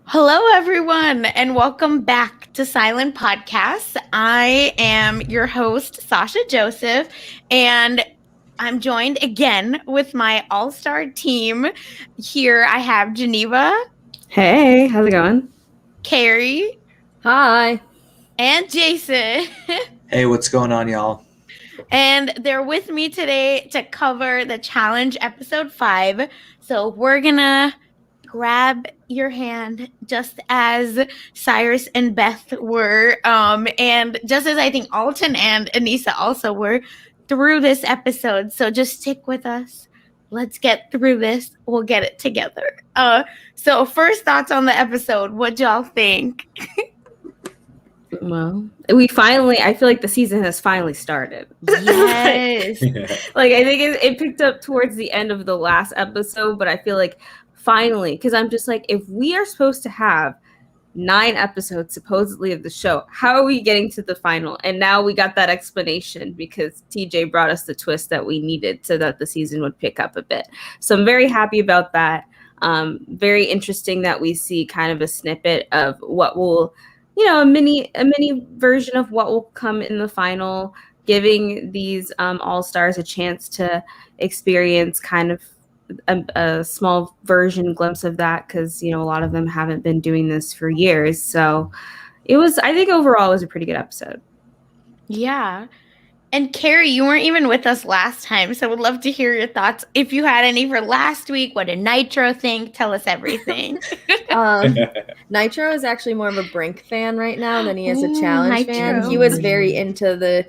Hello, everyone, and welcome back to Silent Podcasts. I am your host, Sasha Joseph, and I'm joined again with my all-star team. Here I have Geneva, Hey, how's it going? Carrie, Hi. and Jason. Hey, what's going on, y'all? And they're with me today to cover the challenge episode 5. So we're gonna grab your hand just as Cyrus and Beth were, and just as I think Alton and Anissa also were through this episode. So just stick with us. Let's get through this. We'll get it together. So first thoughts on the episode. What y'all think? Well, I feel like the season has finally started. Yes. Like, I think it picked up towards the end of the last episode, but I feel like finally, because I'm just like, if we are supposed to have 9 episodes supposedly of the show, how are we getting to the final? And now we got that explanation because TJ brought us the twist that we needed so that the season would pick up a bit. So I'm very happy about that. Very interesting that we see kind of a snippet of what will, a mini version of what will come in the final, giving these all-stars a chance to experience kind of a small version glimpse of that, because a lot of them haven't been doing this for years. So I think overall it was a pretty good episode. Yeah. And Carrie, you weren't even with us last time, so would love to hear your thoughts. If you had any for last week, what did Nitro think? Tell us everything. Nitro is actually more of a Brink fan right now than he is a challenge fan. Nitro. He was very into the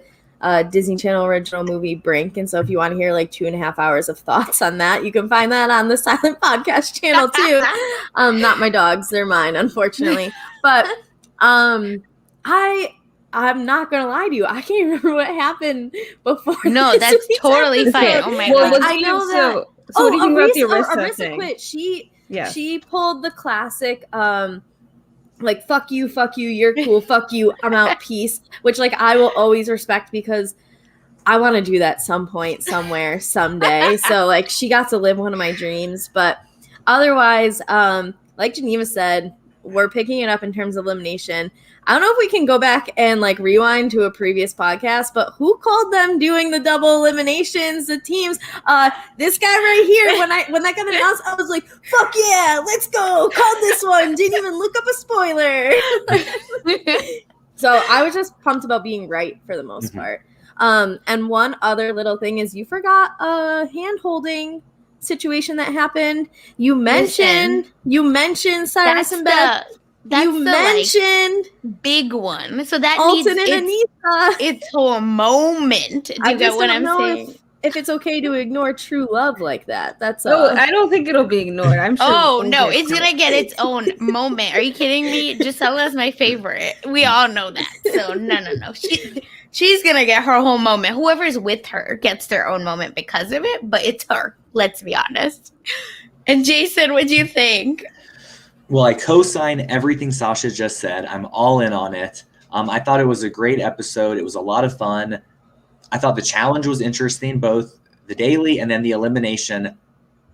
Disney Channel original movie Brink, and so if you want to hear like 2.5 hours of thoughts on that, you can find that on the Silent Podcast channel too. Not my dogs, they're mine, unfortunately. But I'm not gonna lie to you. I can't remember what happened before. No, that's totally fine. Oh my god! I know that. So what do you think about the Arissa Arissa thing? quit. She pulled the classic like fuck you, you're cool, fuck you, I'm out, peace, which like I will always respect because I want to do that some point, somewhere, someday. So like she got to live one of my dreams. But otherwise, like Geneva said, we're picking it up in terms of elimination. I don't know if we can go back and like rewind to a previous podcast, but who called them doing the double eliminations, the teams? This guy right here, when that got announced, I was like, fuck yeah, let's go. Called this one. Didn't even look up a spoiler. So I was just pumped about being right for the most part. And one other little thing is you forgot a hand-holding situation that happened. You mentioned Cyrus and Beth. You mentioned big one, so that Alton needs and Anissa. It's a moment. Do you get what I'm saying? If it's okay to ignore true love like that. That's No, I don't think it'll be ignored. I'm sure. Oh no, it's gonna get its own moment. Are you kidding me? Gisela is my favorite. We all know that. So no. She's gonna get her whole moment. Whoever's with her gets their own moment because of it, but it's her. Let's be honest. And Jason, what'd you think? Well, I co-sign everything Sasha just said. I'm all in on it. I thought it was a great episode. It was a lot of fun. I thought the challenge was interesting, both the daily and then the elimination.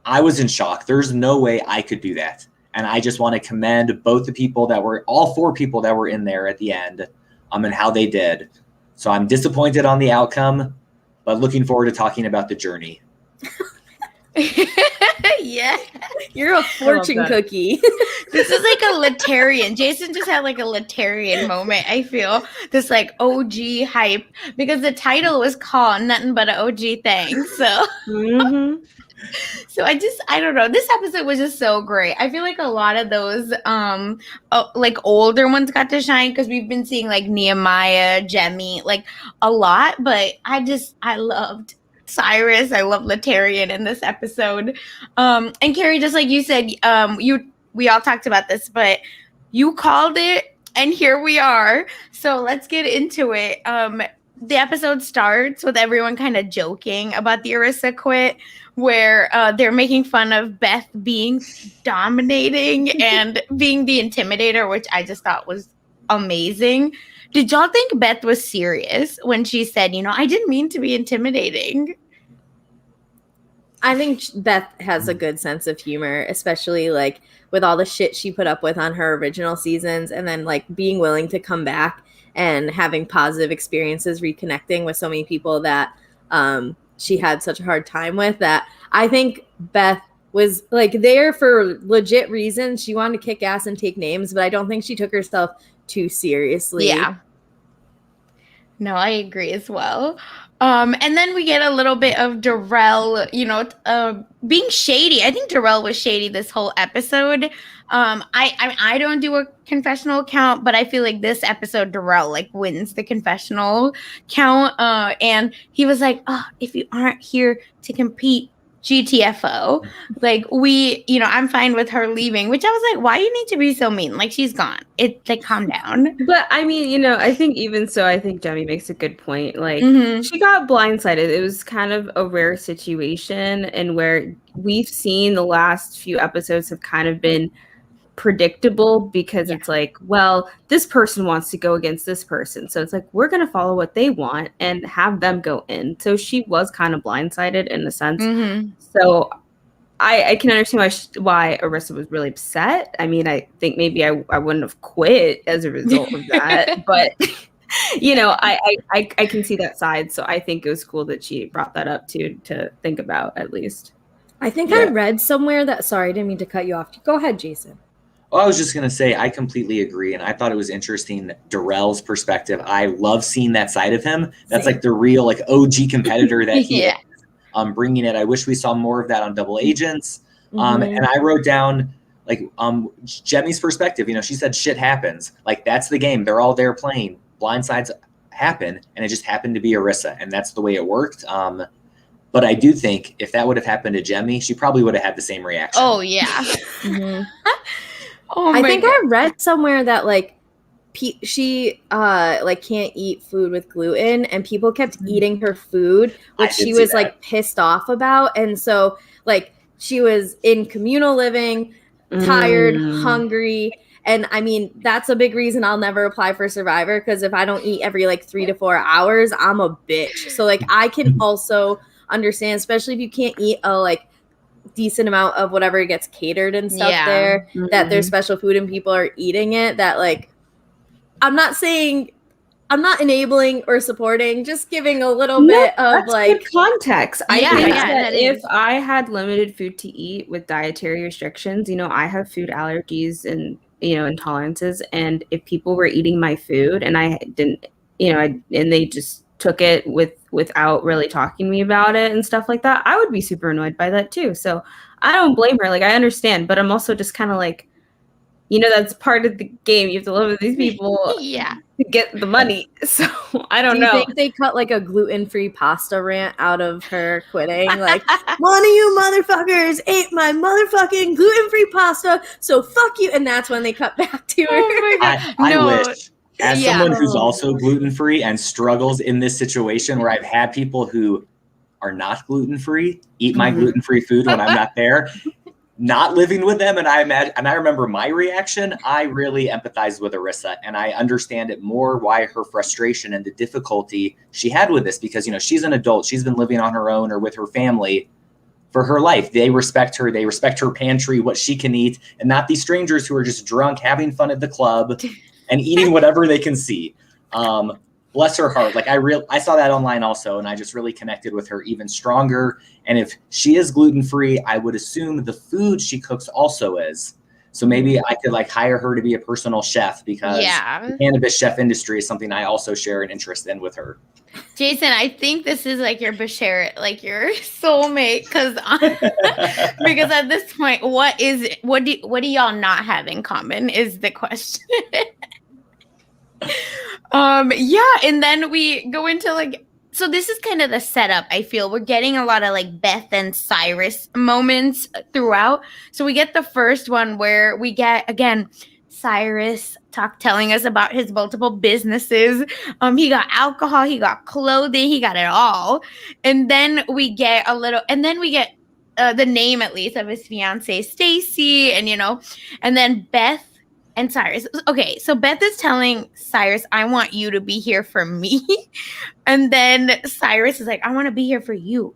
I was in shock. There's no way I could do that. And I just want to commend both the people all 4 people that were in there at the end, and how they did. So I'm disappointed on the outcome, but looking forward to talking about the journey. Yeah. You're a fortune cookie. This is like a Latarian. Jason just had like a Latarian moment, I feel. This like OG hype. Because the title was called Nothing But an OG Thing. So So I don't know. This episode was just so great. I feel like a lot of those like older ones got to shine because we've been seeing like Nehemiah, Jemmy, like a lot. But I loved Cyrus. I love Latarian in this episode. And Carrie, just like you said, we all talked about this, but you called it, and here we are. So let's get into it. The episode starts with everyone kind of joking about the Arissa quit, where they're making fun of Beth being dominating and being the intimidator, which I just thought was amazing. Did y'all think Beth was serious when she said, I didn't mean to be intimidating? I think Beth has a good sense of humor, especially like with all the shit she put up with on her original seasons, and then like being willing to come back and having positive experiences, reconnecting with so many people that she had such a hard time with. That I think Beth was like there for legit reasons. She wanted to kick ass and take names, but I don't think she took herself too seriously. Yeah. No, I agree as well. And then we get a little bit of Darrell, being shady. I think Darrell was shady this whole episode. I don't do a confessional count, but I feel like this episode Darrell like wins the confessional count. And he was like, "Oh, if you aren't here to compete, GTFO." Like I'm fine with her leaving, which I was like, why you need to be so mean? Like she's gone. It's like, calm down. But I mean, I think even so, I think Demi makes a good point. Like she got blindsided. It was kind of a rare situation, and where we've seen the last few episodes have kind of been predictable because it's like, well, this person wants to go against this person, so it's like we're gonna follow what they want and have them go in. So she was kind of blindsided in a sense. So I can understand why Arissa was really upset. I mean, I think maybe I wouldn't have quit as a result of that, but I can see that side. So I think it was cool that she brought that up to think about, at least. I think I read somewhere that, sorry, I didn't mean to cut you off. Go ahead, Jason. Well, I was just going to say, I completely agree. And I thought it was interesting, Darrell's perspective. I love seeing that side of him. That's like the real like OG competitor that he is, bringing it. I wish we saw more of that on Double Agents. And I wrote down like Jemmy's perspective. She said shit happens. Like that's the game. They're all there playing. Blindsides happen. And it just happened to be Arissa. And that's the way it worked. But I do think if that would have happened to Jemmy, she probably would have had the same reaction. Oh, yeah. I think I read somewhere that like she like can't eat food with gluten, and people kept eating her food, which she was like pissed off about. And so like she was in communal living, tired, hungry. And I mean, that's a big reason I'll never apply for Survivor, because if I don't eat every like 3 to 4 hours, I'm a bitch. So like I can also understand, especially if you can't eat a like decent amount of whatever gets catered and stuff there, that there's special food and people are eating it, that like I'm not enabling or supporting, just giving a little bit of like good context. I think that if I had limited food to eat with dietary restrictions, I have food allergies and intolerances, and if people were eating my food and I didn't, and they just took it without really talking to me about it and stuff like that, I would be super annoyed by that too. So I don't blame her. Like I understand, but I'm also just kind of like, that's part of the game. You have to live with these people to get the money. So I don't know. Do you think they cut like a gluten-free pasta rant out of her quitting? Like, one of you motherfuckers ate my motherfucking gluten-free pasta, so fuck you. And that's when they cut back to her. Oh my God. I wish. As someone who's also gluten-free and struggles in this situation where I've had people who are not gluten-free eat my gluten-free food when I'm not there, not living with them, and I remember my reaction, I really empathize with Arissa, and I understand it more why her frustration and the difficulty she had with this, because she's an adult, she's been living on her own or with her family for her life. They respect her pantry, what she can eat, and not these strangers who are just drunk, having fun at the club and eating whatever they can see. Bless her heart. Like I saw that online also, and I just really connected with her even stronger. And if she is gluten-free, I would assume the food she cooks also is. So maybe I could like hire her to be a personal chef, because the cannabis chef industry is something I also share an interest in with her. Jason, I think this is like your Basheret, like your soulmate, because at this point, what do y'all not have in common is the question. And then we go into like, so this is kind of the setup. I feel we're getting a lot of like Beth and Cyrus moments throughout. So we get the first one where we get again Cyrus telling us about his multiple businesses. He got alcohol, he got clothing, he got it all. And then we get the name at least of his fiance Stacy, and and then Beth and Cyrus. Okay, so Beth is telling Cyrus, I want you to be here for me. And then Cyrus is like, I want to be here for you.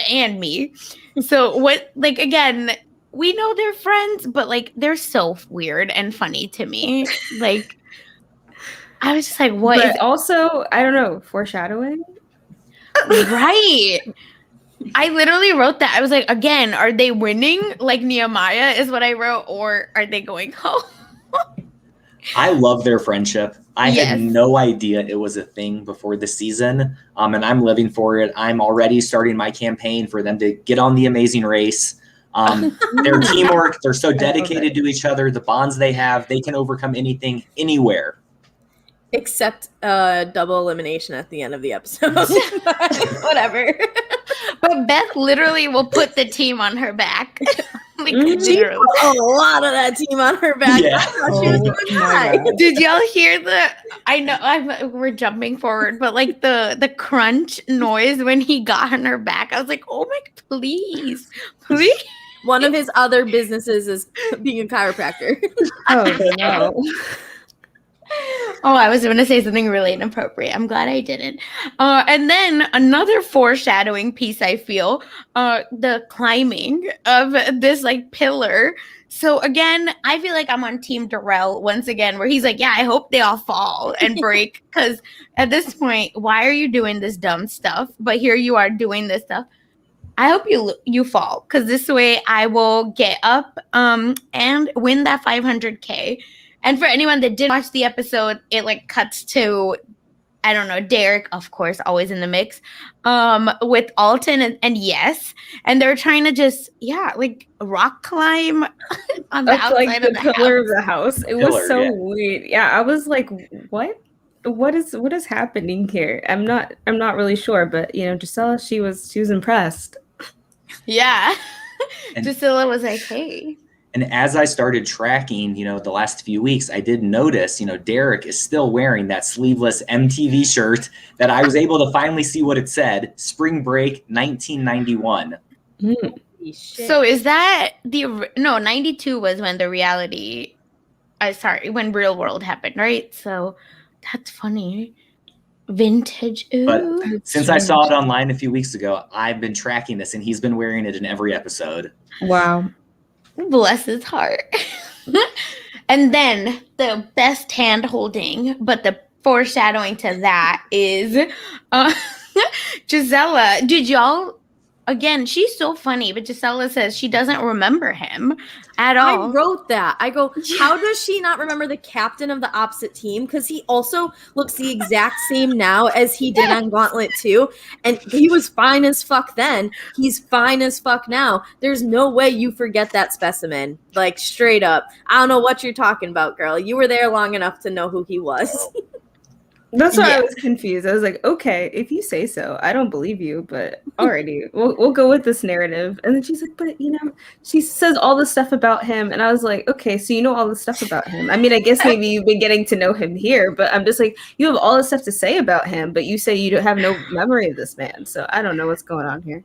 and me. So what, like, again, we know they're friends, but like they're so weird and funny to me. Like, I was just like, what but is also, I don't know, foreshadowing? right? I literally wrote that. I was like, again, are they winning like Nehemiah is what I wrote, or are they going home? I love their friendship. I Yes. had no idea it was a thing before the season, and I'm living for it. I'm already starting my campaign for them to get on the Amazing Race. Their teamwork, they're so dedicated to each other. The bonds they have, they can overcome anything, anywhere. Except double elimination at the end of the episode. Whatever. But Beth literally will put the team on her back. Like, She literally. put a lot of that team on her back. Yeah. I thought she was gonna die. Did y'all hear I know we're jumping forward, but like the crunch noise when he got on her back, I was like, oh my God, please. One of his other businesses is being a chiropractor. Oh no. Oh, I was going to say something really inappropriate. I'm glad I didn't. And then another foreshadowing piece, I feel, the climbing of this like pillar. So again, I feel like I'm on Team Darrell once again, where he's like, yeah, I hope they all fall and break. Because at this point, why are you doing this dumb stuff? But here you are doing this stuff. I hope you fall, because this way I will get up and win that 500K. And for anyone that didn't watch the episode, it like cuts to, I don't know, Derek, of course, always in the mix, with Alton and Yes. And they're trying to just, like rock climb on the outside like the of the pillar house. of the house. It was so weird. Yeah, I was like, what? What is happening here? I'm not really sure, but Gisela, she was impressed. Yeah. Gisela was like, hey. And as I started tracking, the last few weeks, I did notice, Derek is still wearing that sleeveless MTV shirt that I was able to finally see what it said, Spring Break 1991. So is that 92 was when the reality, when Real World happened, right? So that's funny. Vintage. Ooh, but since I saw it online a few weeks ago, I've been tracking this, and he's been wearing it in every episode. Wow. Bless his heart. And then the best hand holding, but the foreshadowing to that is Gisela. Did y'all, again, she's so funny, but Gisela says she doesn't remember him at all. I wrote that. I go, how does she not remember the captain of the opposite team? Because he also looks the exact same now as he did on Gauntlet 2. And he was fine as fuck then. He's fine as fuck now. There's no way you forget that specimen. Like, straight up. I don't know what you're talking about, girl. You were there long enough to know who he was. That's why I was confused. I was like, okay, if you say so, I don't believe you, but alrighty, we'll go with this narrative. And then she's like, but she says all this stuff about him, and I was like, okay, so you know all this stuff about him. I mean, I guess maybe you've been getting to know him here, but I'm just like, you have all this stuff to say about him, but you say you don't have no memory of this man, so I don't know what's going on here.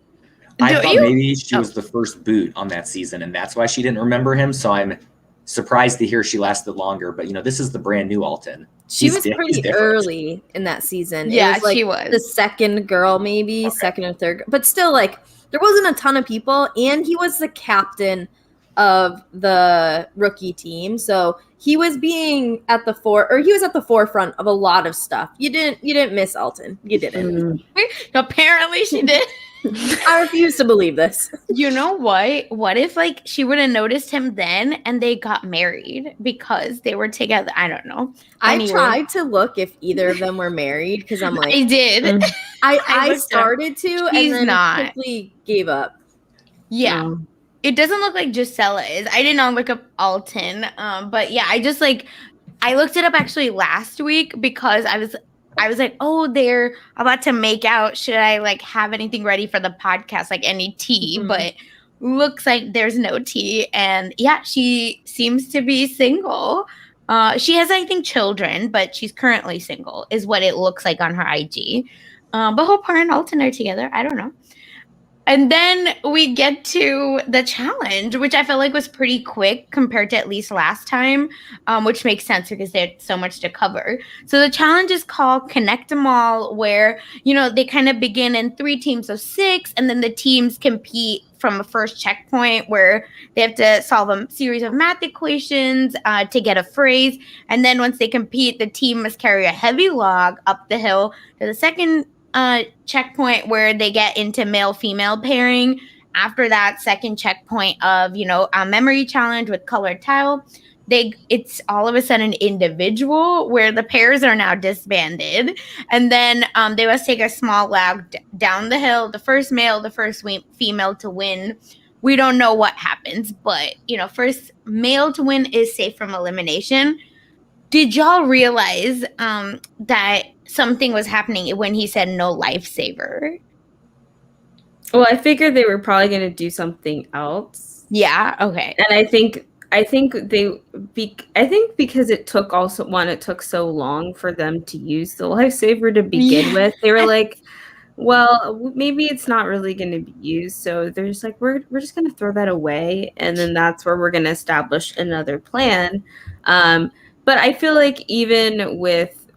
I thought maybe she was the first boot on that season, and that's why she didn't remember him. So I'm surprised to hear she lasted longer. But this is the brand new Alton. She was pretty early in that season. Yeah, it was like she was the second girl, maybe second or third. But still, like, there wasn't a ton of people, and he was the captain of the rookie team, so he was being at the forefront of a lot of stuff. You didn't miss Alton. You didn't. Apparently, she did. I refuse to believe this. You know what? What if like she would have noticed him then and they got married because they were together? I don't know. I tried to look if either of them were married because I'm like, I did. I started to and then quickly gave up. Yeah. It doesn't look like Gisela is. I did not look up Alton. But yeah, I looked it up actually last week because I was like, oh, they're about to make out. Should I like have anything ready for the podcast, like any tea? Mm-hmm. But looks like there's no tea. And yeah, she seems to be single. She has, I think, children, but she's currently single, is what it looks like on her IG. But hope her and Alton are together. I don't know. And then we get to the challenge, which I felt like was pretty quick compared to at least last time, which makes sense because there's so much to cover. So the challenge is called Connect 'em All, where, they kind of begin in 3 teams of 6, and then the teams compete from a first checkpoint where they have to solve a series of math equations to get a phrase. And then once they compete, the team must carry a heavy log up the hill to the second checkpoint where they get into male-female pairing. After that second checkpoint of, a memory challenge with colored tile, it's all of a sudden individual where the pairs are now disbanded. And then they must take a small log down the hill, the first male, the first female to win. We don't know what happens, but, first male to win is safe from elimination. Did y'all realize that something was happening when he said no lifesaver? Well, I figured they were probably going to do something else. Yeah. Okay. And I think because it took so long for them to use the lifesaver to begin with, they were like, well, maybe it's not really going to be used. So they're just like, we're just going to throw that away. And then that's where we're going to establish another plan. But I feel like even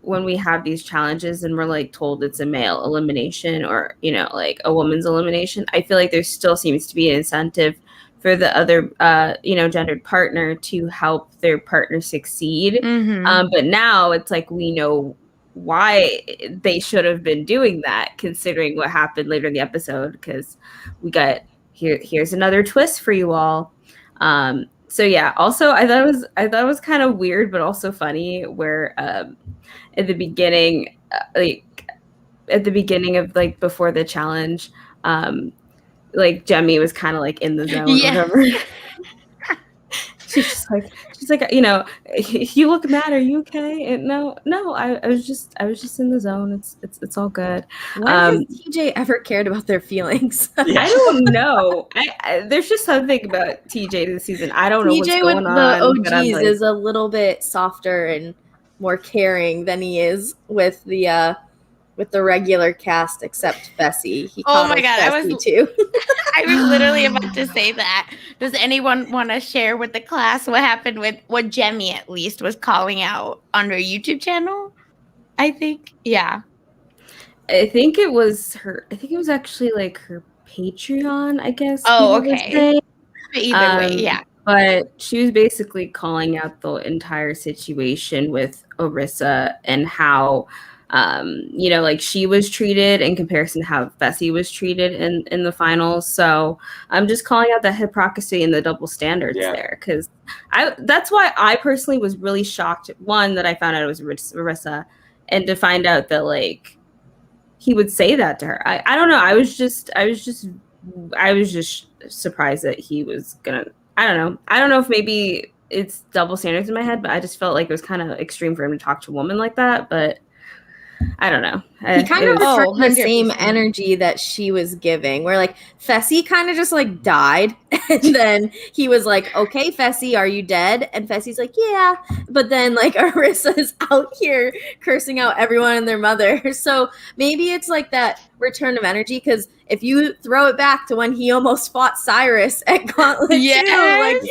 when we have these challenges and we're like told it's a male elimination or, like a woman's elimination, I feel like there still seems to be an incentive for the other, gendered partner to help their partner succeed. Mm-hmm. But now it's like we know why they should have been doing that, considering what happened later in the episode, because we got here's another twist for you all. So yeah, also I thought it was kind of weird but also funny where at the beginning of like before the challenge, like Jemmy was kind of like in the zone or whatever. She's like, you look mad. Are you okay? And no, I was just in the zone. It's all good. When has TJ ever cared about their feelings? I don't know. There's just something about TJ this season. I don't know what's going on. The OGs is a little bit softer and more caring than he is with the regular cast, except Fessy. Oh my God, Fessy too. I was literally about to say that. Does anyone want to share with the class what happened with what Jemmy at least was calling out on her YouTube channel? I think, yeah. I think it was actually like her Patreon, I guess. Oh, okay. Either way, yeah. But she was basically calling out the entire situation with Orissa and how, like she was treated in comparison to how Fessy was treated in the finals. So I'm just calling out the hypocrisy and the double standards there, because that's why I personally was really shocked. One, that I found out it was Orissa, and to find out that like he would say that to her. I don't know. I was just surprised that he was gonna. I don't know if maybe it's double standards in my head, but I just felt like it was kind of extreme for him to talk to a woman like that. But I don't know. He kind of returned the same energy that she was giving, where like Fessy kind of just like died. And then he was like, okay, Fessy, are you dead? And Fessy's like, yeah. But then like Orissa's out here cursing out everyone and their mother. So maybe it's like that return of energy, because if you throw it back to when he almost fought Cyrus at Gauntlet 2, like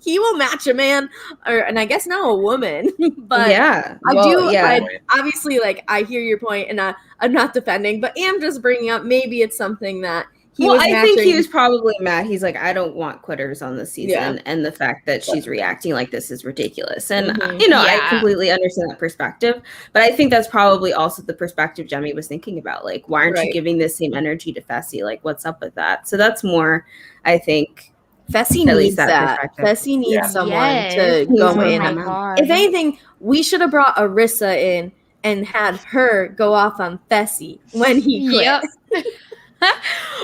he will match a man, and I guess now a woman. But I obviously like I hear your point, and I'm not defending, but am just bringing up maybe it's something that I think he was probably mad. He's like, I don't want quitters on this season, and the fact that she's reacting like this is ridiculous. And I completely understand that perspective, but I think that's probably also the perspective Jemmy was thinking about. Like, why aren't you giving this same energy to Fessy? Like, what's up with that? So that's more, I think. Fessy needs that. Fessy needs someone to go in. If anything, we should have brought Orissa in and had her go off on Fessy when he quit.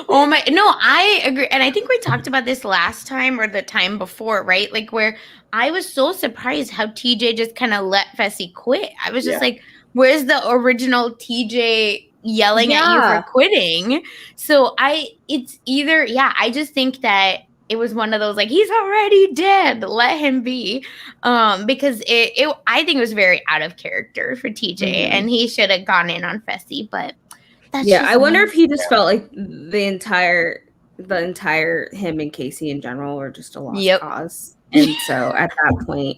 Oh my, no, I agree. And I think we talked about this last time or the time before, right? Like where I was so surprised how TJ just kind of let Fessy quit. I was just like, where's the original TJ yelling at you for quitting? So I just think that it was one of those like, he's already dead, let him be. Because I think it was very out of character for TJ and he should have gone in on Fessy, but That's yeah, just I wonder if he just Yeah. felt like the entire him and Casey in general were just a lost cause. And so at that point,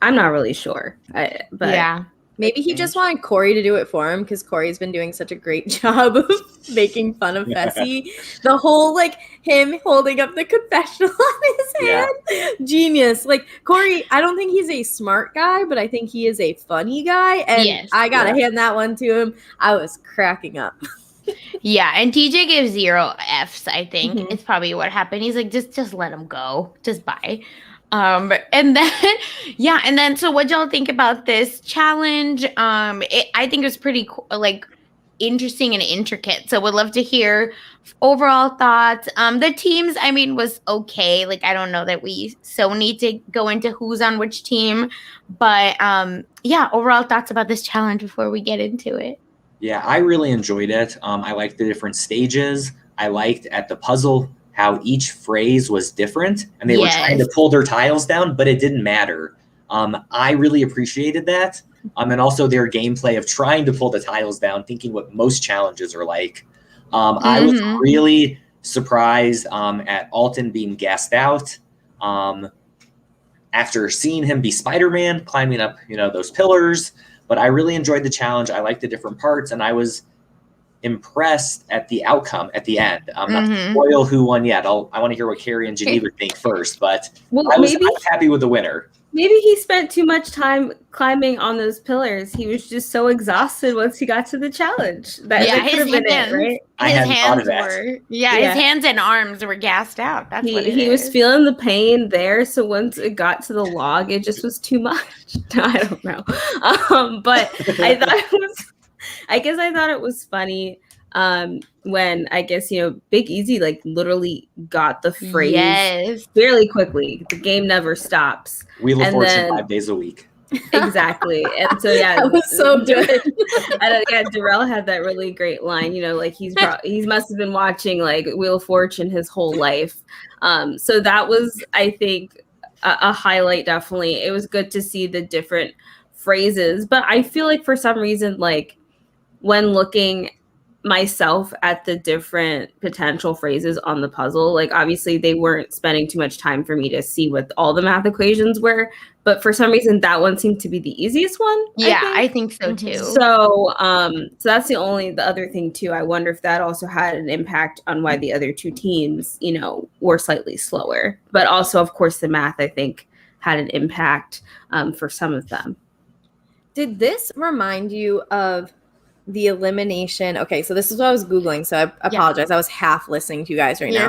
I'm not really sure. But yeah. Maybe he just wanted Corey to do it for him because Corey's been doing such a great job of making fun of Fessy. The whole like him holding up the confessional on his hand. Genius. Like Corey, I don't think he's a smart guy, but I think he is a funny guy. And I gotta hand that one to him. I was cracking up. Yeah, and TJ gives 0 Fs, I think. It's probably what happened. He's like, just let him go. Just bye. And then so what y'all think about this challenge? I think it was pretty like interesting and intricate. So would love to hear overall thoughts. The teams, I mean, was okay. Like I don't know that we so need to go into who's on which team, but overall thoughts about this challenge before we get into it. Yeah, I really enjoyed it. I liked the different stages. I liked at the puzzle how each phrase was different and they were trying to pull their tiles down, but it didn't matter. I really appreciated that. And also their gameplay of trying to pull the tiles down, thinking what most challenges are like. I was really surprised at Alton being gassed out after seeing him be Spider-Man, climbing up, those pillars. But I really enjoyed the challenge. I liked the different parts, and I was impressed at the outcome at the end. I'm not to spoil who won yet. I want to hear what Carrie and Geneva think first, but I was happy with the winner. Maybe he spent too much time climbing on those pillars. He was just so exhausted once he got to the challenge. That could have been it, right? His hands were, his hands and arms were gassed out. That's what he was feeling the pain there. So once it got to the log, it just was too much. I don't know. But I thought it was funny. When I guess Big Easy like literally got the phrase fairly quickly. The game never stops. Wheel of Fortune 5 days a week. Exactly. And so that was so good. And Darrell had that really great line, like he must have been watching like Wheel of Fortune his whole life. So that was, I think, a highlight. Definitely. It was good to see the different phrases, but I feel like for some reason, like when looking myself at the different potential phrases on the puzzle, like obviously they weren't spending too much time for me to see what all the math equations were, but for some reason that one seemed to be the easiest one. I think so too. So that's the other thing too. I wonder if that also had an impact on why the other two teams were slightly slower, but also of course the math I think had an impact for some of them. Did this remind you of the elimination? Okay, so this is what I was Googling, so I apologize. I was half listening to you guys right now.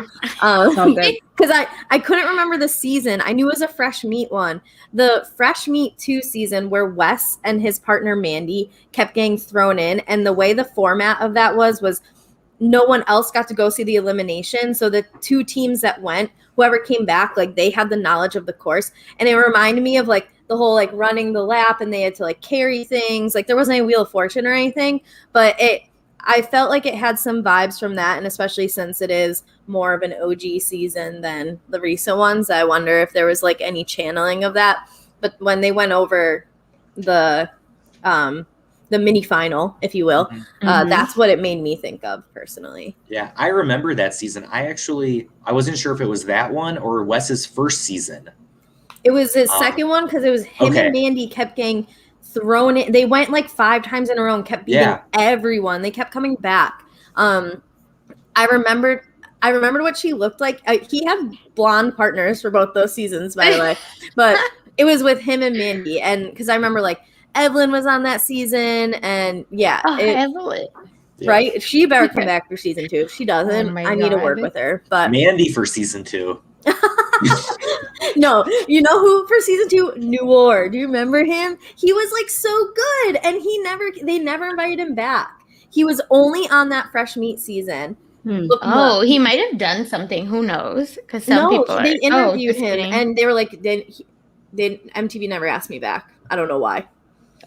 Because I couldn't remember the season. I knew it was a Fresh Meat one. The Fresh Meat 2 season where Wes and his partner Mandy kept getting thrown in, and the way the format of that was no one else got to go see the elimination. So the two teams that went, whoever came back, like they had the knowledge of the course. And it reminded me of like the whole like running the lap and they had to like carry things. Like there wasn't any Wheel of Fortune or anything, but I felt like it had some vibes from that. And especially since it is more of an OG season than the recent ones, I wonder if there was like any channeling of that. But when they went over the mini final, if you will, that's what it made me think of personally. Yeah, I remember that season. I wasn't sure if it was that one or Wes's first season. It was his second one because it was him and Mandy kept getting thrown in. They went like 5 times in a row and kept beating everyone. They kept coming back. I remembered what she looked like. He had blonde partners for both those seasons, by the way. But it was with him and Mandy. And because I remember like Evelyn was on that season. And Evelyn. Right? She better come back for season 2. If she doesn't, I need to work with her. But Mandy for season 2. No, you know who for season 2? Noor. Do you remember him? He was like so good, and they never invited him back. He was only on that Fresh Meat season. He might have done something. Who knows? Because they interviewed him, and they were like, MTV never asked me back. I don't know why.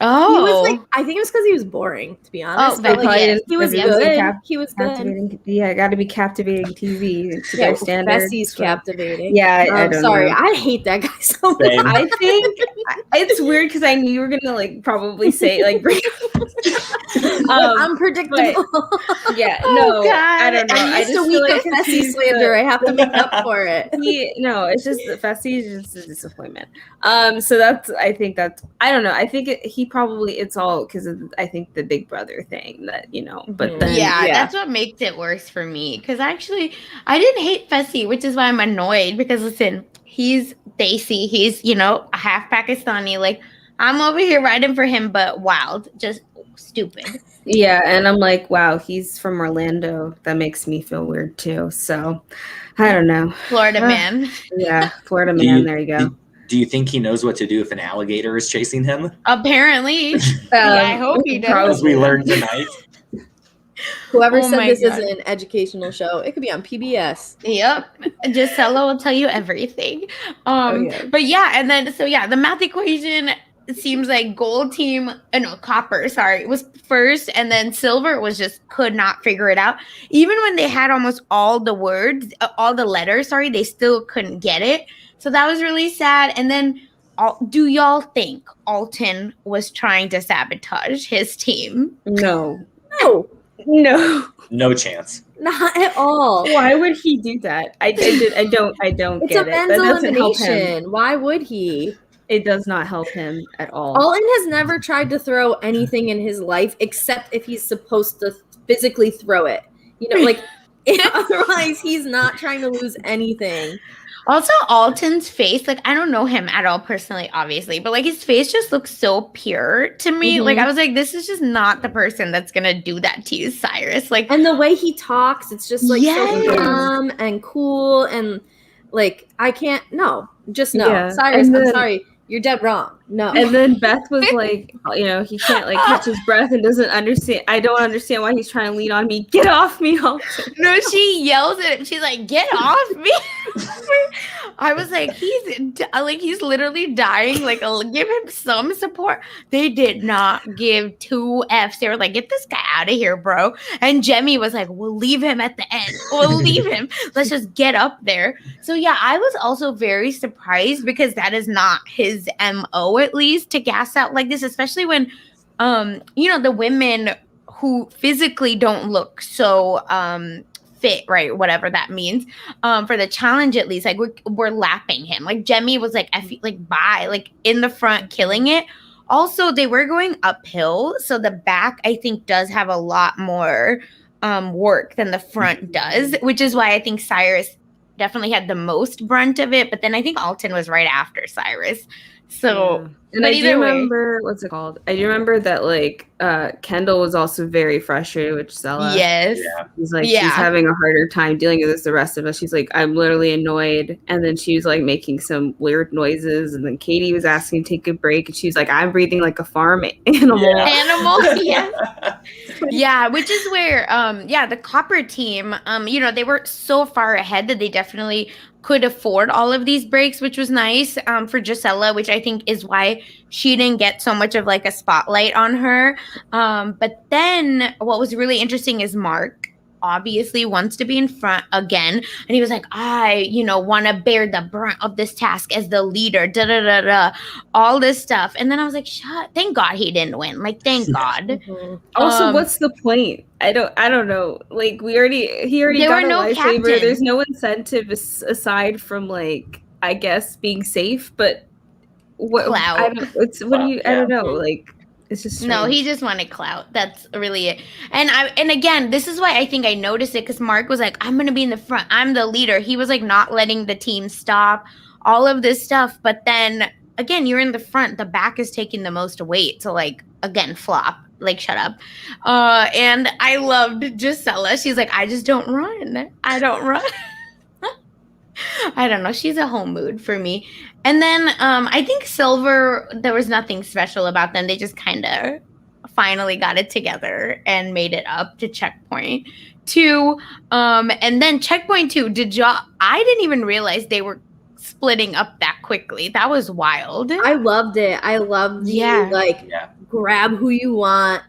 He was like, I think it was because he was boring, to be honest. But he was good. He was good. Yeah, got to be captivating TV to their standards. Bessie's captivating. Yeah, I'm sorry. I hate that guy so much. I think It's weird because I knew you were gonna like probably say like unpredictable. Yeah, Oh, no, God. I don't know. I missed a week of Fessy slander. I have to make up for it. It's just that Fessy is just a disappointment. So that's I don't know. I think it's all because I think the big brother thing that but then yeah, that's what makes it worse for me. Because actually, I didn't hate Fessy, which is why I'm annoyed. Because listen, he's Desi, he's a half Pakistani. Like I'm over here riding for him, but wild, just stupid. Yeah, and I'm like, wow, he's from Orlando. That makes me feel weird too. So I don't know. Florida man. Yeah, Florida man. There you go. Do you think he knows what to do if an alligator is chasing him? Apparently. I hope he does. As we learned tonight. Whoever said this is an educational show, it could be on PBS. Yep. Gisela will tell you everything. But yeah, and then the math equation, it seems like copper, was first, and then silver could not figure it out. Even when they had almost all the letters, they still couldn't get it. So that was really sad. And then do y'all think Alton was trying to sabotage his team? No. No chance. Not at all. Why would he do that? I don't it's get a it. men's That doesn't help elimination. him. Why would he? It does not help him at all. Alton has never tried to throw anything in his life except if he's supposed to physically throw it. Otherwise he's not trying to lose anything. Also, Alton's face, I don't know him at all personally, obviously, but his face just looks so pure to me. Mm-hmm. I was like, this is just not the person that's gonna do that to you, Cyrus. And the way he talks, it's just so calm and cool, and I can't. No, just no, Yeah. Cyrus. I'm sorry. You're dead wrong. No. And then Beth was like, he can't catch his breath and doesn't understand. I don't understand why he's trying to lean on me. Get off me, Alton. No, she yells at him. She's like, get off me. I was like, he's literally dying. Give him some support. They did not give 2 Fs. They were like, get this guy out of here, bro. And Jemmy was like, we'll leave him at the end. We'll leave him. Let's just get up there. So yeah, I was also very surprised because that is not his MO, at least, to gas out like this, especially when the women who physically don't look so fit, right, whatever that means, for the challenge, at least, we're lapping him. Jemmy was bye, in the front, killing it. Also, they were going uphill, so the back, I think, does have a lot more work than the front does, which is why I think Cyrus definitely had the most brunt of it, but then I think Alton was right after Cyrus. So, and I do remember, what's it called? I do remember that Kendall was also very frustrated with Gisela. Yes. Yeah. He's she's having a harder time dealing with this than the rest of us. She's like, I'm literally annoyed. And then she was making some weird noises. And then Katie was asking to take a break. And she was like, I'm breathing like a farm animal. Yeah. Yeah, which is where, the Copper team, they were so far ahead that they definitely could afford all of these breaks, which was nice for Gisela, which I think is why she didn't get so much of a spotlight on her. But then what was really interesting is Mark obviously wants to be in front again. And he was like, I, want to bear the brunt of this task as the leader, all this stuff. And then I was like, thank God he didn't win. Thank God. Mm-hmm. Also, what's the point? I don't know. He already got a lightsaber. Captain. There's no incentive aside from I guess being safe, but what clout. I don't know. It's just strange. No, he just wanted clout. That's really it. And again, this is why I think I noticed it, because Mark was like, I'm gonna be in the front. I'm the leader. He was not letting the team stop, all of this stuff. But then again, you're in the front. The back is taking the most weight. So again, flop. Shut up. And I loved Gisela. She's like, I just don't run. I don't run. I don't know. She's a whole mood for me. And then I think Silver, there was nothing special about them. They just kind of finally got it together and made it up to Checkpoint 2. And then Checkpoint 2, I didn't even realize they were splitting up that quickly. That was wild. I loved it. I loved grab who you want.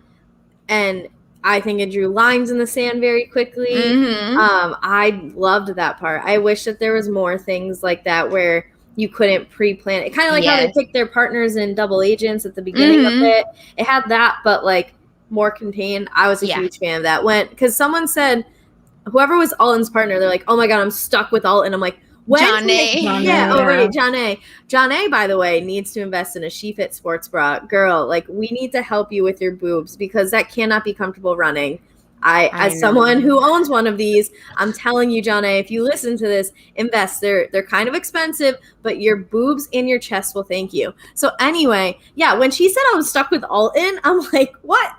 And I think it drew lines in the sand very quickly. Mm-hmm. I loved that part. I wish that there was more things like that where you couldn't pre-plan it. Kind of like how they Yes. picked their partners in Double Agents at the beginning of it. It had that, but like more contained. I was a huge fan of that. Because someone said, whoever was Alton's partner, they're like, oh my God, I'm stuck with Alton. I'm like, when? John A. Yeah, oh right, John A. John A, by the way, needs to invest in a SheFit sports bra. Girl, like, we need to help you with your boobs because that cannot be comfortable running. As someone who owns one of these, I'm telling you, John A, if you listen to this, invest. They're kind of expensive, but your boobs and your chest will thank you. So anyway, yeah, when she said I was stuck with Alton, I'm like, what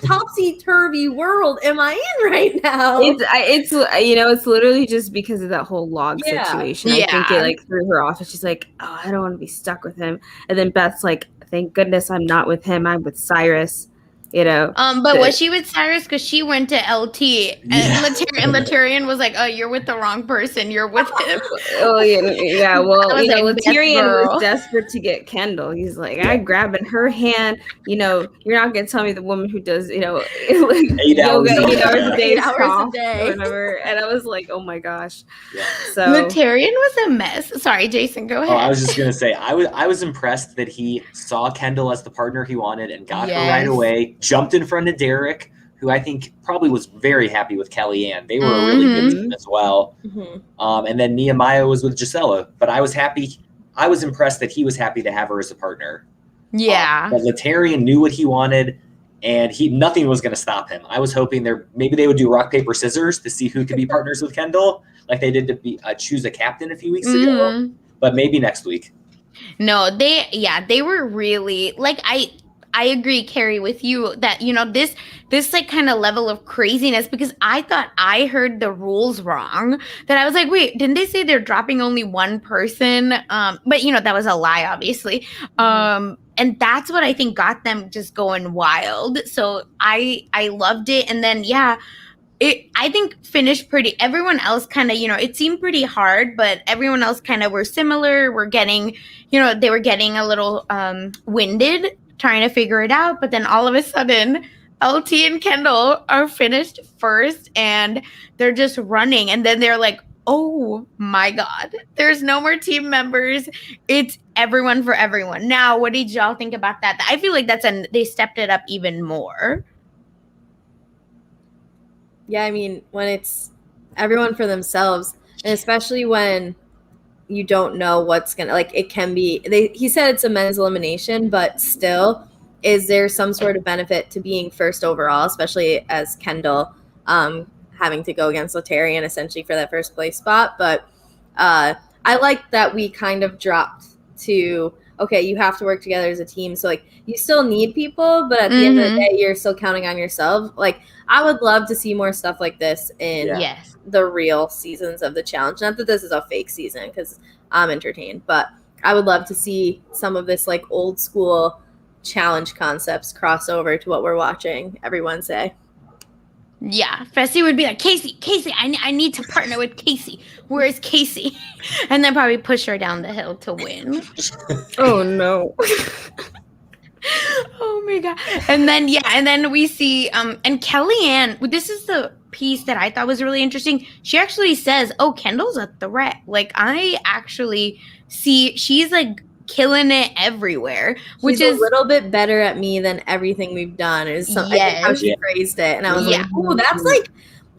topsy-turvy world am I in right now? It's it's literally just because of that whole log situation. I think it like threw her off, and she's like, oh, I don't want to be stuck with him. And then Beth's like, thank goodness I'm not with him. I'm with Cyrus. But was she with Cyrus? Because she went to LT, and Latarian was like, "Oh, you're with the wrong person. You're with him." Oh yeah. Well, Latarian was girl. desperate to get Kendall. He's like, I'm grabbing her hand. You're not gonna tell me the woman who does, like 8 hours yoga, a day. 8 hours a day, or whatever. And I was like, oh my gosh. Yeah. So Latarian was a mess. Sorry, Jason, go ahead. Oh, I was just gonna say, I was impressed that he saw Kendall as the partner he wanted and got her right away. Jumped in front of Derek, who I think probably was very happy with Kellyanne. They were a really good team as well. And then Nehemiah was with Gisela, but I was happy. I was impressed that he was happy to have her as a partner. Yeah. But Latarian knew what he wanted, and nothing was going to stop him. I was hoping maybe they would do rock, paper, scissors to see who could be partners with Kendall, like they did to choose a captain a few weeks ago. But maybe next week. No, they were really like I agree, Carrie, with you that, this like kind of level of craziness, because I thought I heard the rules wrong, that I was like, wait, didn't they say they're dropping only one person? But that was a lie, obviously. And that's what I think got them just going wild. So I loved it. And then, I think finished pretty, everyone else kind of, it seemed pretty hard, but everyone else kind of were similar. We're getting, they were getting a little winded trying to figure it out. But then all of a sudden, LT and Kendall are finished first and they're just running. And then they're like, oh my God, there's no more team members. It's everyone for everyone. Now, what did y'all think about that? I feel like they stepped it up even more. Yeah, I mean, when it's everyone for themselves, and especially when you don't know what's gonna, like, it can be, he said it's a men's elimination, but still, is there some sort of benefit to being first overall, especially as Kendall having to go against Latarian essentially for that first place spot? But I like that we kind of dropped to, okay, you have to work together as a team. So, like, you still need people, but at the end of the day, you're still counting on yourself. Like, I would love to see more stuff like this in the real seasons of the challenge. Not that this is a fake season, because I'm entertained, but I would love to see some of this, like, old school challenge concepts cross over to what we're watching every Wednesday. Yeah, Fessy would be like, Casey, I need to partner with Casey. Where's Casey? And then probably push her down the hill to win. Oh, no. Oh, my God. And then we see, and Kellyanne, this is the piece that I thought was really interesting. She actually says, oh, Kendall's a threat. Like, I actually see, she's like, killing it everywhere, which is a little bit better at me than everything we've done, is I think how she phrased it. And I was like, oh, that's like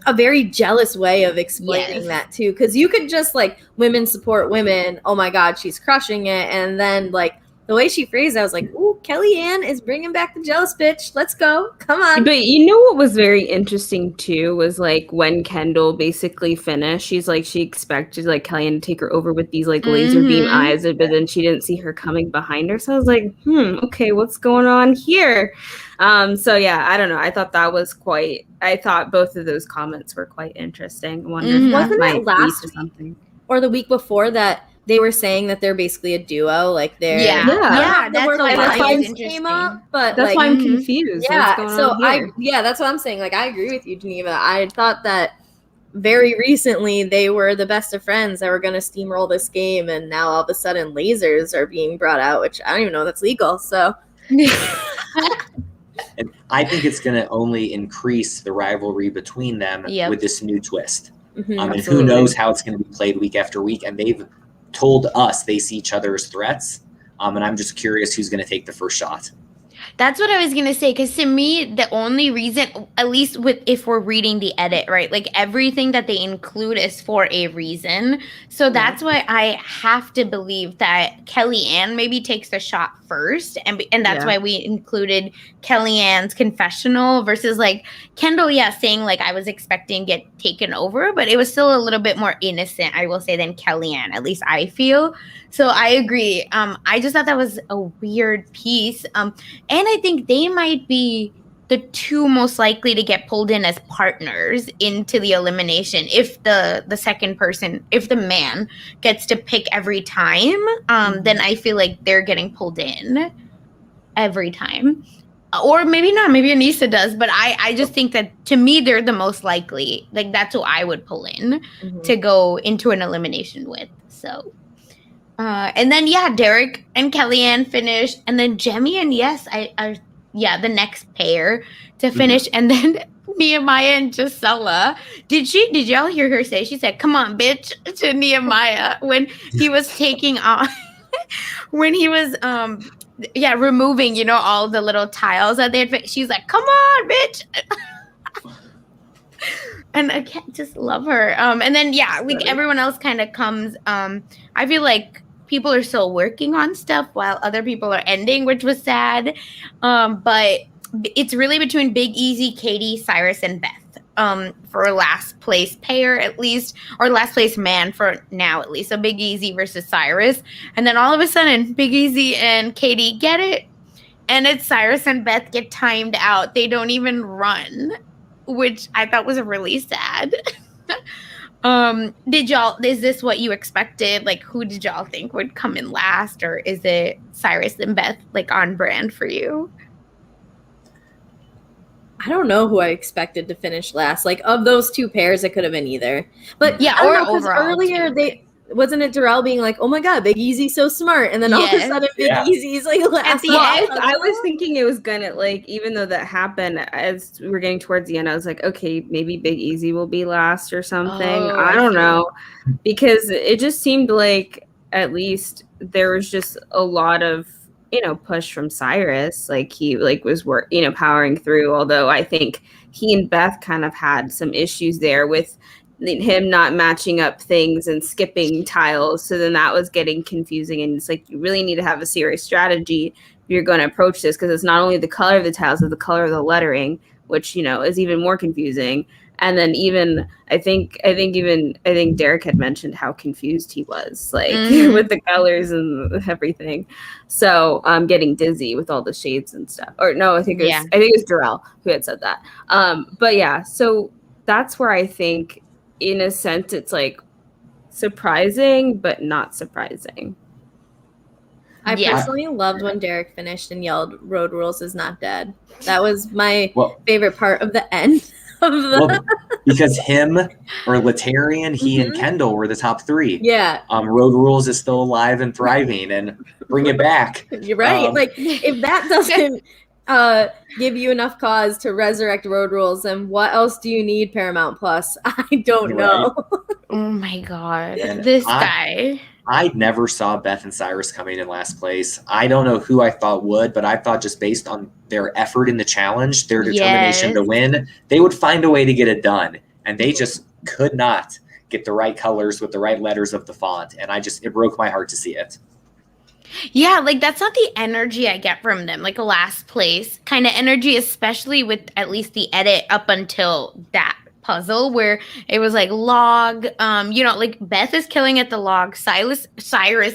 a very jealous way of explaining that too, because you could just like, women support women, oh my God, she's crushing it. And then like the way she phrased it, I was like, ooh, Kellyanne is bringing back the jealous bitch. Let's go. Come on. But what was very interesting too was like when Kendall basically finished, she's like, she expected like Kellyanne to take her over with these like laser beam eyes, but then she didn't see her coming behind her. So I was like, okay, what's going on here? So yeah, I don't know. I thought I thought both of those comments were quite interesting. I wonder if wasn't that it last or something, or the week before that they were saying that they're basically a duo, like they're that's where the why lines came up, but that's like, why I'm confused. Yeah, so that's what I'm saying. Like, I agree with you, Geneva. I thought that very recently they were the best of friends that were going to steamroll this game, and now all of a sudden lasers are being brought out, which I don't even know that's legal. So, and I think it's going to only increase the rivalry between them with this new twist. And who knows how it's going to be played week after week, and they've told us they see each other as threats. And I'm just curious who's going to take the first shot. That's what I was going to say, because to me, the only reason, at least if we're reading the edit, right, like everything that they include is for a reason. So that's why I have to believe that Kellyanne maybe takes the shot first. And that's why we included Kellyanne's confessional versus like Kendall, saying like I was expecting to get taken over, but it was still a little bit more innocent, I will say, than Kellyanne, at least I feel. So I agree. I just thought that was a weird piece. And I think they might be the two most likely to get pulled in as partners into the elimination if the second person, if the man gets to pick every time, then I feel like they're getting pulled in every time. Or maybe not, maybe Anissa does, but I just think that to me they're the most likely. Like that's who I would pull in to go into an elimination with. So and then Derek and Kellyanne finished, and then Jemmye and the next pair to finish, and then Nehemiah and Gisela. Did y'all hear her say? She said, "Come on, bitch," to Nehemiah when he was taking off, when he was removing all the little tiles that they had. She's like, "Come on, bitch." And I can't just love her. And then like everyone else kind of comes. I feel like people are still working on stuff while other people are ending, which was sad. But it's really between Big Easy, Katie, Cyrus, and Beth for last place pair at least, or last place man for now at least. So Big Easy versus Cyrus. And then all of a sudden, Big Easy and Katie get it. And it's Cyrus and Beth get timed out. They don't even run, which I thought was really sad. Is this what you expected? Like, who did y'all think would come in last, or is it Cyrus and Beth, like, on brand for you? I don't know who I expected to finish last. Like, of those two pairs, it could have been either. But or overall, earlier wasn't it Darrell being like, "Oh my God, Big Easy's so smart," and then all of a sudden Big Easy's like last. At the end, I was thinking it was gonna, like, even though that happened as we were getting towards the end, I was like, okay, maybe Big Easy will be last or something. I don't know, because it just seemed like at least there was just a lot of push from Cyrus. Like he was powering through. Although I think he and Beth kind of had some issues there with him not matching up things and skipping tiles. So then that was getting confusing. And it's like, you really need to have a serious strategy if you're going to approach this, because it's not only the color of the tiles, but the color of the lettering, which, is even more confusing. And then even, I think Derek had mentioned how confused he was, like with the colors and everything. So I'm getting dizzy with all the shades and stuff. Or no, I think it was Darrell who had said that. But so that's where I think, in a sense, it's like surprising, but not surprising. I personally loved when Derek finished and yelled, "Road Rules is not dead." That was my favorite part of the end of the. Because him or Latarian, he and Kendall were the top three. Yeah. Road Rules is still alive and thriving, and bring it back. You're right. Like, if that doesn't give you enough cause to resurrect Road Rules, and what else do you need, Paramount Plus? I don't know. Oh my God, and this guy. I never saw Beth and Cyrus coming in last place. I don't know who I thought would, but I thought just based on their effort in the challenge, their determination to win, they would find a way to get it done. And they just could not get the right colors with the right letters of the font. And it broke my heart to see it. Yeah, like that's not the energy I get from them, like a last place kind of energy, especially with at least the edit up until that puzzle where it was like log, like Beth is killing at the log, Cyrus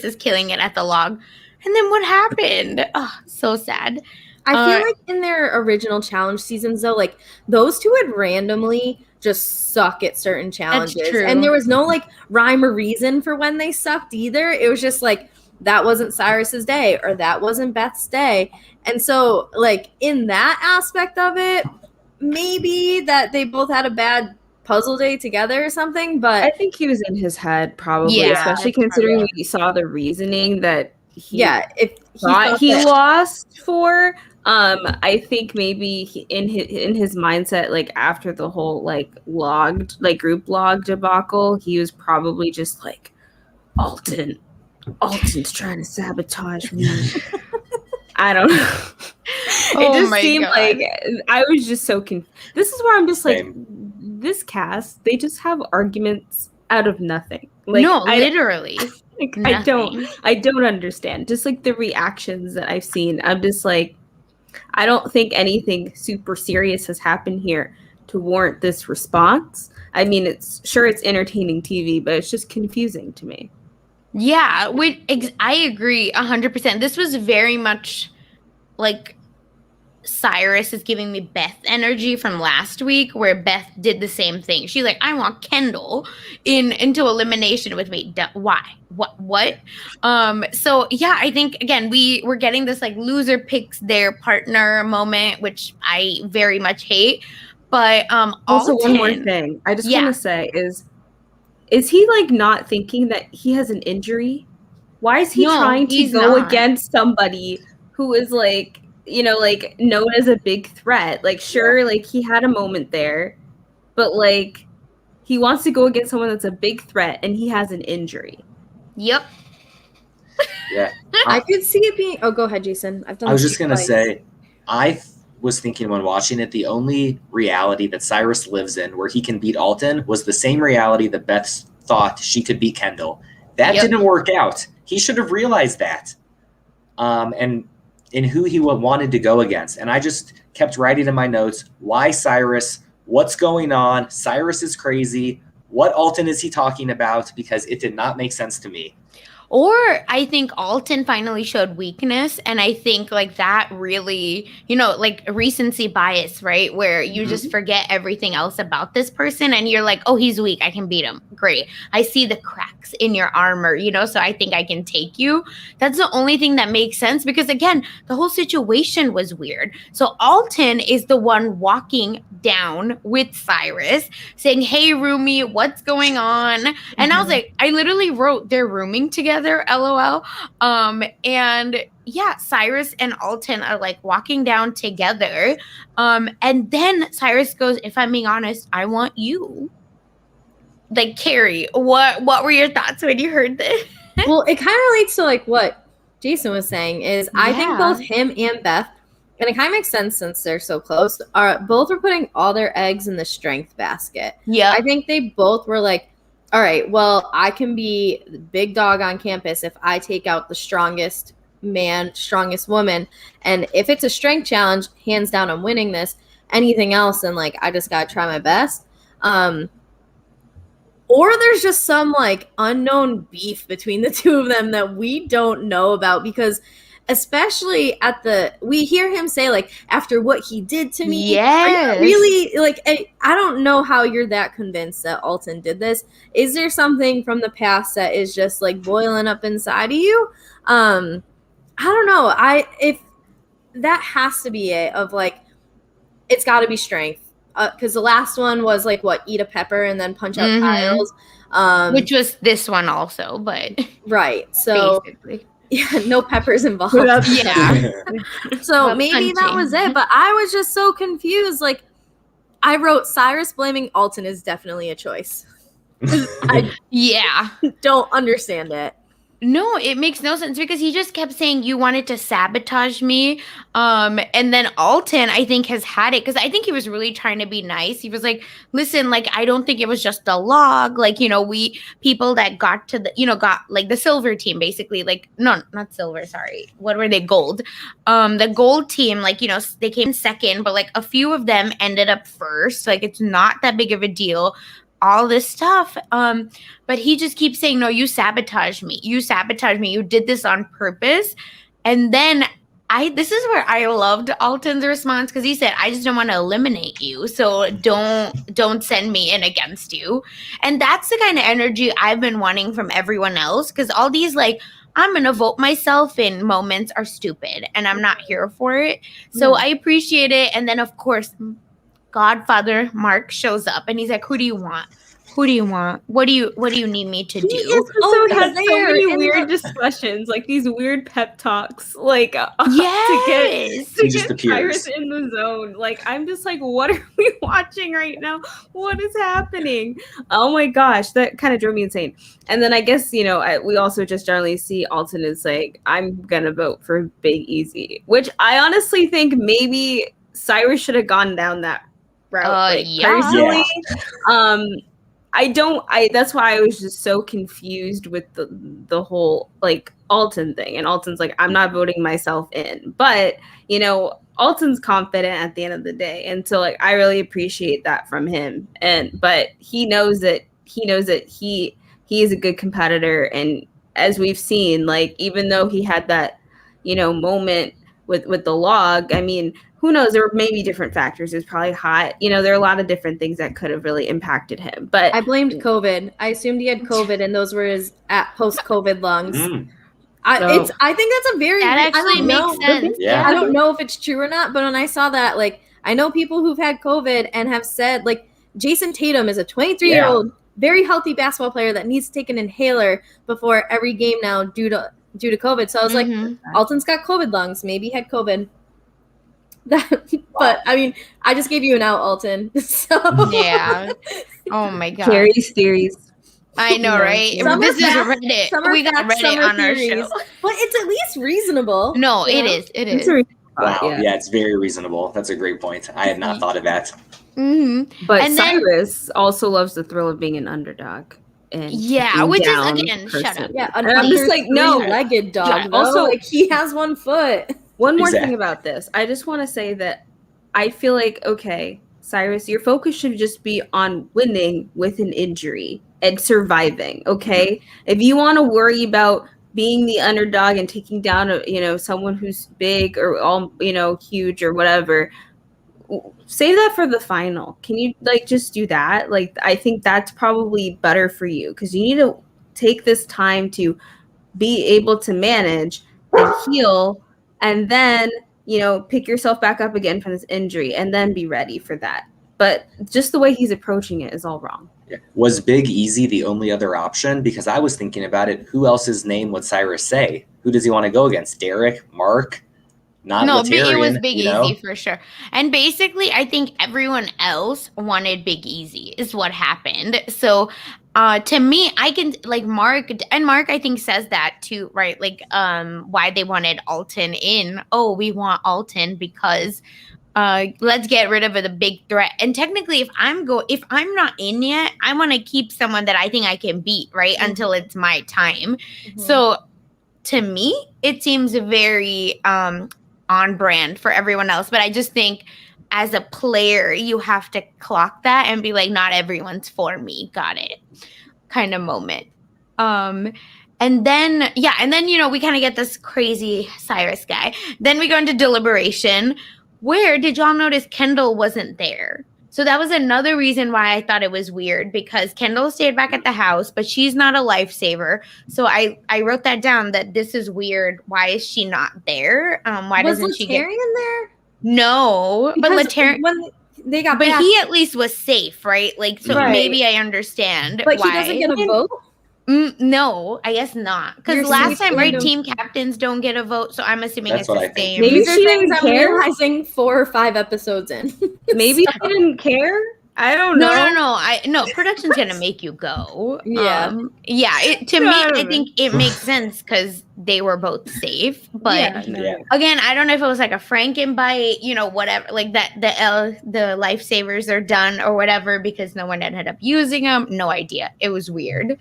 is killing it at the log. And then what happened? Oh, so sad. I feel like in their original challenge seasons, though, like those two would randomly just suck at certain challenges. That's true. And there was no like rhyme or reason for when they sucked either. It was just like, that wasn't Cyrus's day or that wasn't Beth's day. And so like in that aspect of it, maybe that they both had a bad puzzle day together or something, but I think he was in his head probably, especially considering we saw the reasoning that if he lost for. I think maybe in his mindset, like after the whole group log debacle, he was probably just like, Alton, Alton's trying to sabotage me. I don't know. Oh It just my seemed God. like I was just so confused. This is where I'm just like, Same. this cast, they just have arguments out of nothing. Like, No, literally. like, Nothing. I don't understand. Just like the reactions that I've seen, I'm just like, I don't think anything super serious has happened here to warrant this response. I mean, it's entertaining TV, but it's just confusing to me. Yeah, I agree 100%. This was very much like Cyrus is giving me Beth energy from last week, where Beth did the same thing. She's like, I want Kendall into elimination with me. Why? What? So yeah, I think again we're getting this like loser picks their partner moment, which I very much hate. But also Alton, one more thing I just want yeah. to say is he like not thinking that he has an injury? Why is he No, trying to he's go not. against somebody who is like, you know, like known as a big threat? Like, sure, like he had a moment there, but like he wants to go against someone that's a big threat and he has an injury. Yep. Yeah. I could see it being. Oh, go ahead, Jason. I've done. I was just gonna say, I was thinking when watching it, the only reality that Cyrus lives in where he can beat Alton was the same reality that Beth thought she could beat Kendall. That didn't work out. He should have realized that. And in who he wanted to go against. And I just kept writing in my notes, why Cyrus? What's going on? Cyrus is crazy. What Alton is he talking about? Because it did not make sense to me. Or I think Alton finally showed weakness, and I think like that really, you know, like recency bias, right? Where you just forget everything else about this person and you're like, oh, he's weak, I can beat him. Great. I see the cracks in your armor, you know, so I think I can take you. That's the only thing that makes sense because again, the whole situation was weird. So Alton is the one walking down with Cyrus saying, hey, Rumi, what's going on? And I was like, I literally wrote they're rooming together. LOL. And yeah, Cyrus and Alton are like walking down together. And then Cyrus goes, if I'm being honest, I want you. Like, Carrie, what were your thoughts when you heard this? Well, it kind of relates to like what Jason was saying is I think both him and Beth, and it kind of makes sense since they're so close, both were putting all their eggs in the strength basket. Yeah. I think they both were like, all right, well, I can be the big dog on campus if I take out the strongest man, strongest woman. And if it's a strength challenge, hands down, I'm winning this. Anything else, and like, I just got to try my best. Or there's just some like unknown beef between the two of them that we don't know about because especially we hear him say like after what he did to me. Yes. Really, like I don't know how you're that convinced that Alton did this. Is there something from the past that is just like boiling up inside of you? I don't know. If that has to be it. Of like, it's got to be strength. Because the last one was like what, eat a pepper and then punch out tiles. Which was this one also, but right. So basically. Yeah, no peppers involved. Yeah. So maybe that was it. But I was just so confused. Like, I wrote Cyrus blaming Alton is definitely a choice. I don't understand it. No, it makes no sense because he just kept saying you wanted to sabotage me. And then Alton, I think, has had it because I think he was really trying to be nice. He was like, listen, like, I don't think it was just a log. Like, you know, people that got to got like the silver team, basically, like, no, not silver. Sorry. What were they? Gold. The gold team, like, you know, they came second, but like a few of them ended up first. Like, it's not that big of a deal. All this stuff. But he just keeps saying, no, you sabotaged me. You sabotaged me. You did this on purpose. And then this is where I loved Alton's response because he said, I just don't want to eliminate you. So don't send me in against you. And that's the kind of energy I've been wanting from everyone else because all these like, I'm going to vote myself in moments are stupid and I'm not here for it. So I appreciate it. And then, of course, Godfather Mark shows up and he's like, who do you want? Who do you want? What do you need me to do? This episode had so many weird discussions, like these weird pep talks, like yes, to get Cyrus in the zone. Like, I'm just like, what are we watching right now? What is happening? Oh my gosh, that kind of drove me insane. And then I guess, you know, we also just generally see Alton is like, I'm gonna vote for Big Easy, which I honestly think maybe Cyrus should have gone down that route. Personally, that's why I was just so confused with the whole like Alton thing. And Alton's like, I'm not voting myself in. But, you know, Alton's confident at the end of the day. And so like I really appreciate that from him. But he knows that he is a good competitor. And as we've seen, like even though he had that, you know, moment with the log, I mean, who knows? There were maybe different factors. It was probably hot. You know, there are a lot of different things that could have really impacted him. But I blamed COVID. I assumed he had COVID, and those were his post-COVID lungs. I think that's a very that actually makes sense. Yeah. I don't know if it's true or not, but when I saw that, like I know people who've had COVID and have said, like Jason Tatum is a 23-year-old, very healthy basketball player that needs to take an inhaler before every game now due to COVID. So I was like, Alton's got COVID lungs. Maybe he had COVID. But I mean, I just gave you an out, Alton. So. Yeah. Oh my god. Carrie's theories. I know, right? This is Reddit. We got Reddit on our show. But it's at least reasonable. No, it is. It is. Wow. Yeah, it's very reasonable. That's a great point. I had not thought of that. But Cyrus also loves the thrill of being an underdog. And which is again, shut up. Yeah, and I'm just like, no, legged dog. Also, like he has one foot. One more thing about this. I just want to say that I feel like, okay, Cyrus, your focus should just be on winning with an injury and surviving, okay? If you want to worry about being the underdog and taking down, someone who's big or all, huge or whatever, save that for the final. Can you, just do that? I think that's probably better for you because you need to take this time to be able to manage and heal and then, pick yourself back up again from this injury and then be ready for that. But just the way he's approaching it is all wrong. Yeah. Was Big Easy the only other option? Because I was thinking about it. Who else's name would Cyrus say? Who does he want to go against? Derek? Mark? It was Big Easy for sure. And basically, I think everyone else wanted Big Easy is what happened. So to me, I can Mark, I think says that too, right? Why they wanted Alton in. Oh, we want Alton because let's get rid of the big threat. And technically, if I'm not in yet, I want to keep someone that I think I can beat, right? Until it's my time. So to me, it seems very on brand for everyone else. But I just think as a player, you have to clock that and be like, not everyone's for me. Got it. Kind of moment. And then, we kind of get this crazy Cyrus guy. Then we go into deliberation. Where did y'all notice Kendall wasn't there? So that was another reason why I thought it was weird because Kendall stayed back at the house, but she's not a lifesaver. So I wrote that down that this is weird. Why is she not there? Why doesn't she get there? No, because but Latarian when they got back, he at least was safe, right? Maybe I understand. But why. He doesn't get a vote. No, I guess not. Because last time, right, team captains don't get a vote, so I'm assuming it's the same. Maybe she didn't care. I'm realizing 4 or 5 episodes in. Maybe she didn't care. I don't know. No. Production's gonna make you go. Yeah. I think it makes sense because they were both safe. But again, I don't know if it was like a Frankenbite, whatever, like that. The lifesavers are done or whatever because no one ended up using them. No idea. It was weird.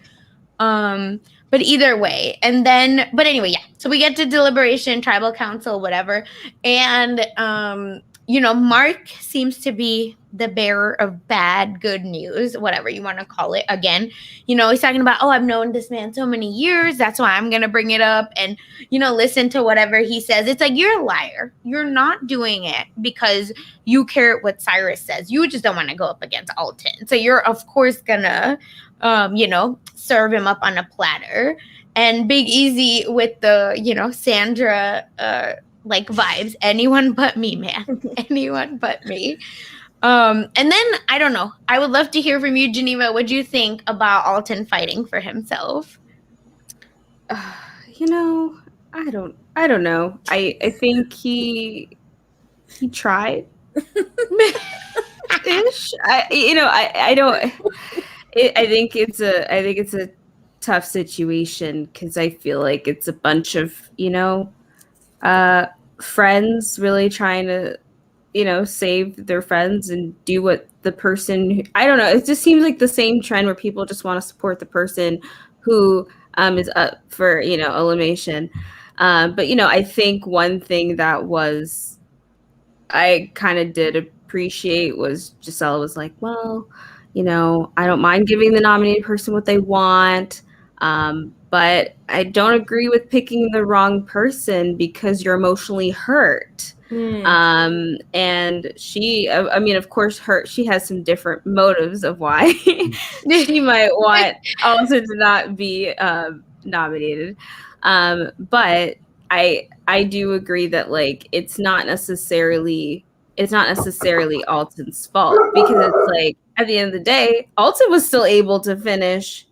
But either way, but anyway, so we get to deliberation, tribal council, whatever. And, Mark seems to be the bearer of good news, whatever you want to call it. Again, he's talking about, I've known this man so many years. That's why I'm going to bring it up and, listen to whatever he says. It's like, you're a liar. You're not doing it because you care what Cyrus says. You just don't want to go up against Alton. So you're, of course, going to, serve him up on a platter. And Big Easy with the, Sandra, vibes. Anyone but me, man. Anyone but me. And then I don't know. I would love to hear from you, Geneva. What do you think about Alton fighting for himself? You know, I don't know. I think he tried. Ish. I don't. I think it's a tough situation because I feel like it's a bunch of friends really trying to save their friends and do what the person I don't know. It just seems like the same trend where people just want to support the person who is up for elimination. But I think one thing that I kind of did appreciate was Gisela was like, well, I don't mind giving the nominated person what they want. But I don't agree with picking the wrong person because you're emotionally hurt. And she, I mean, of course, she has some different motives of why she might want Alton to not be nominated. But I do agree that like it's not necessarily Alton's fault because it's like at the end of the day, Alton was still able to finish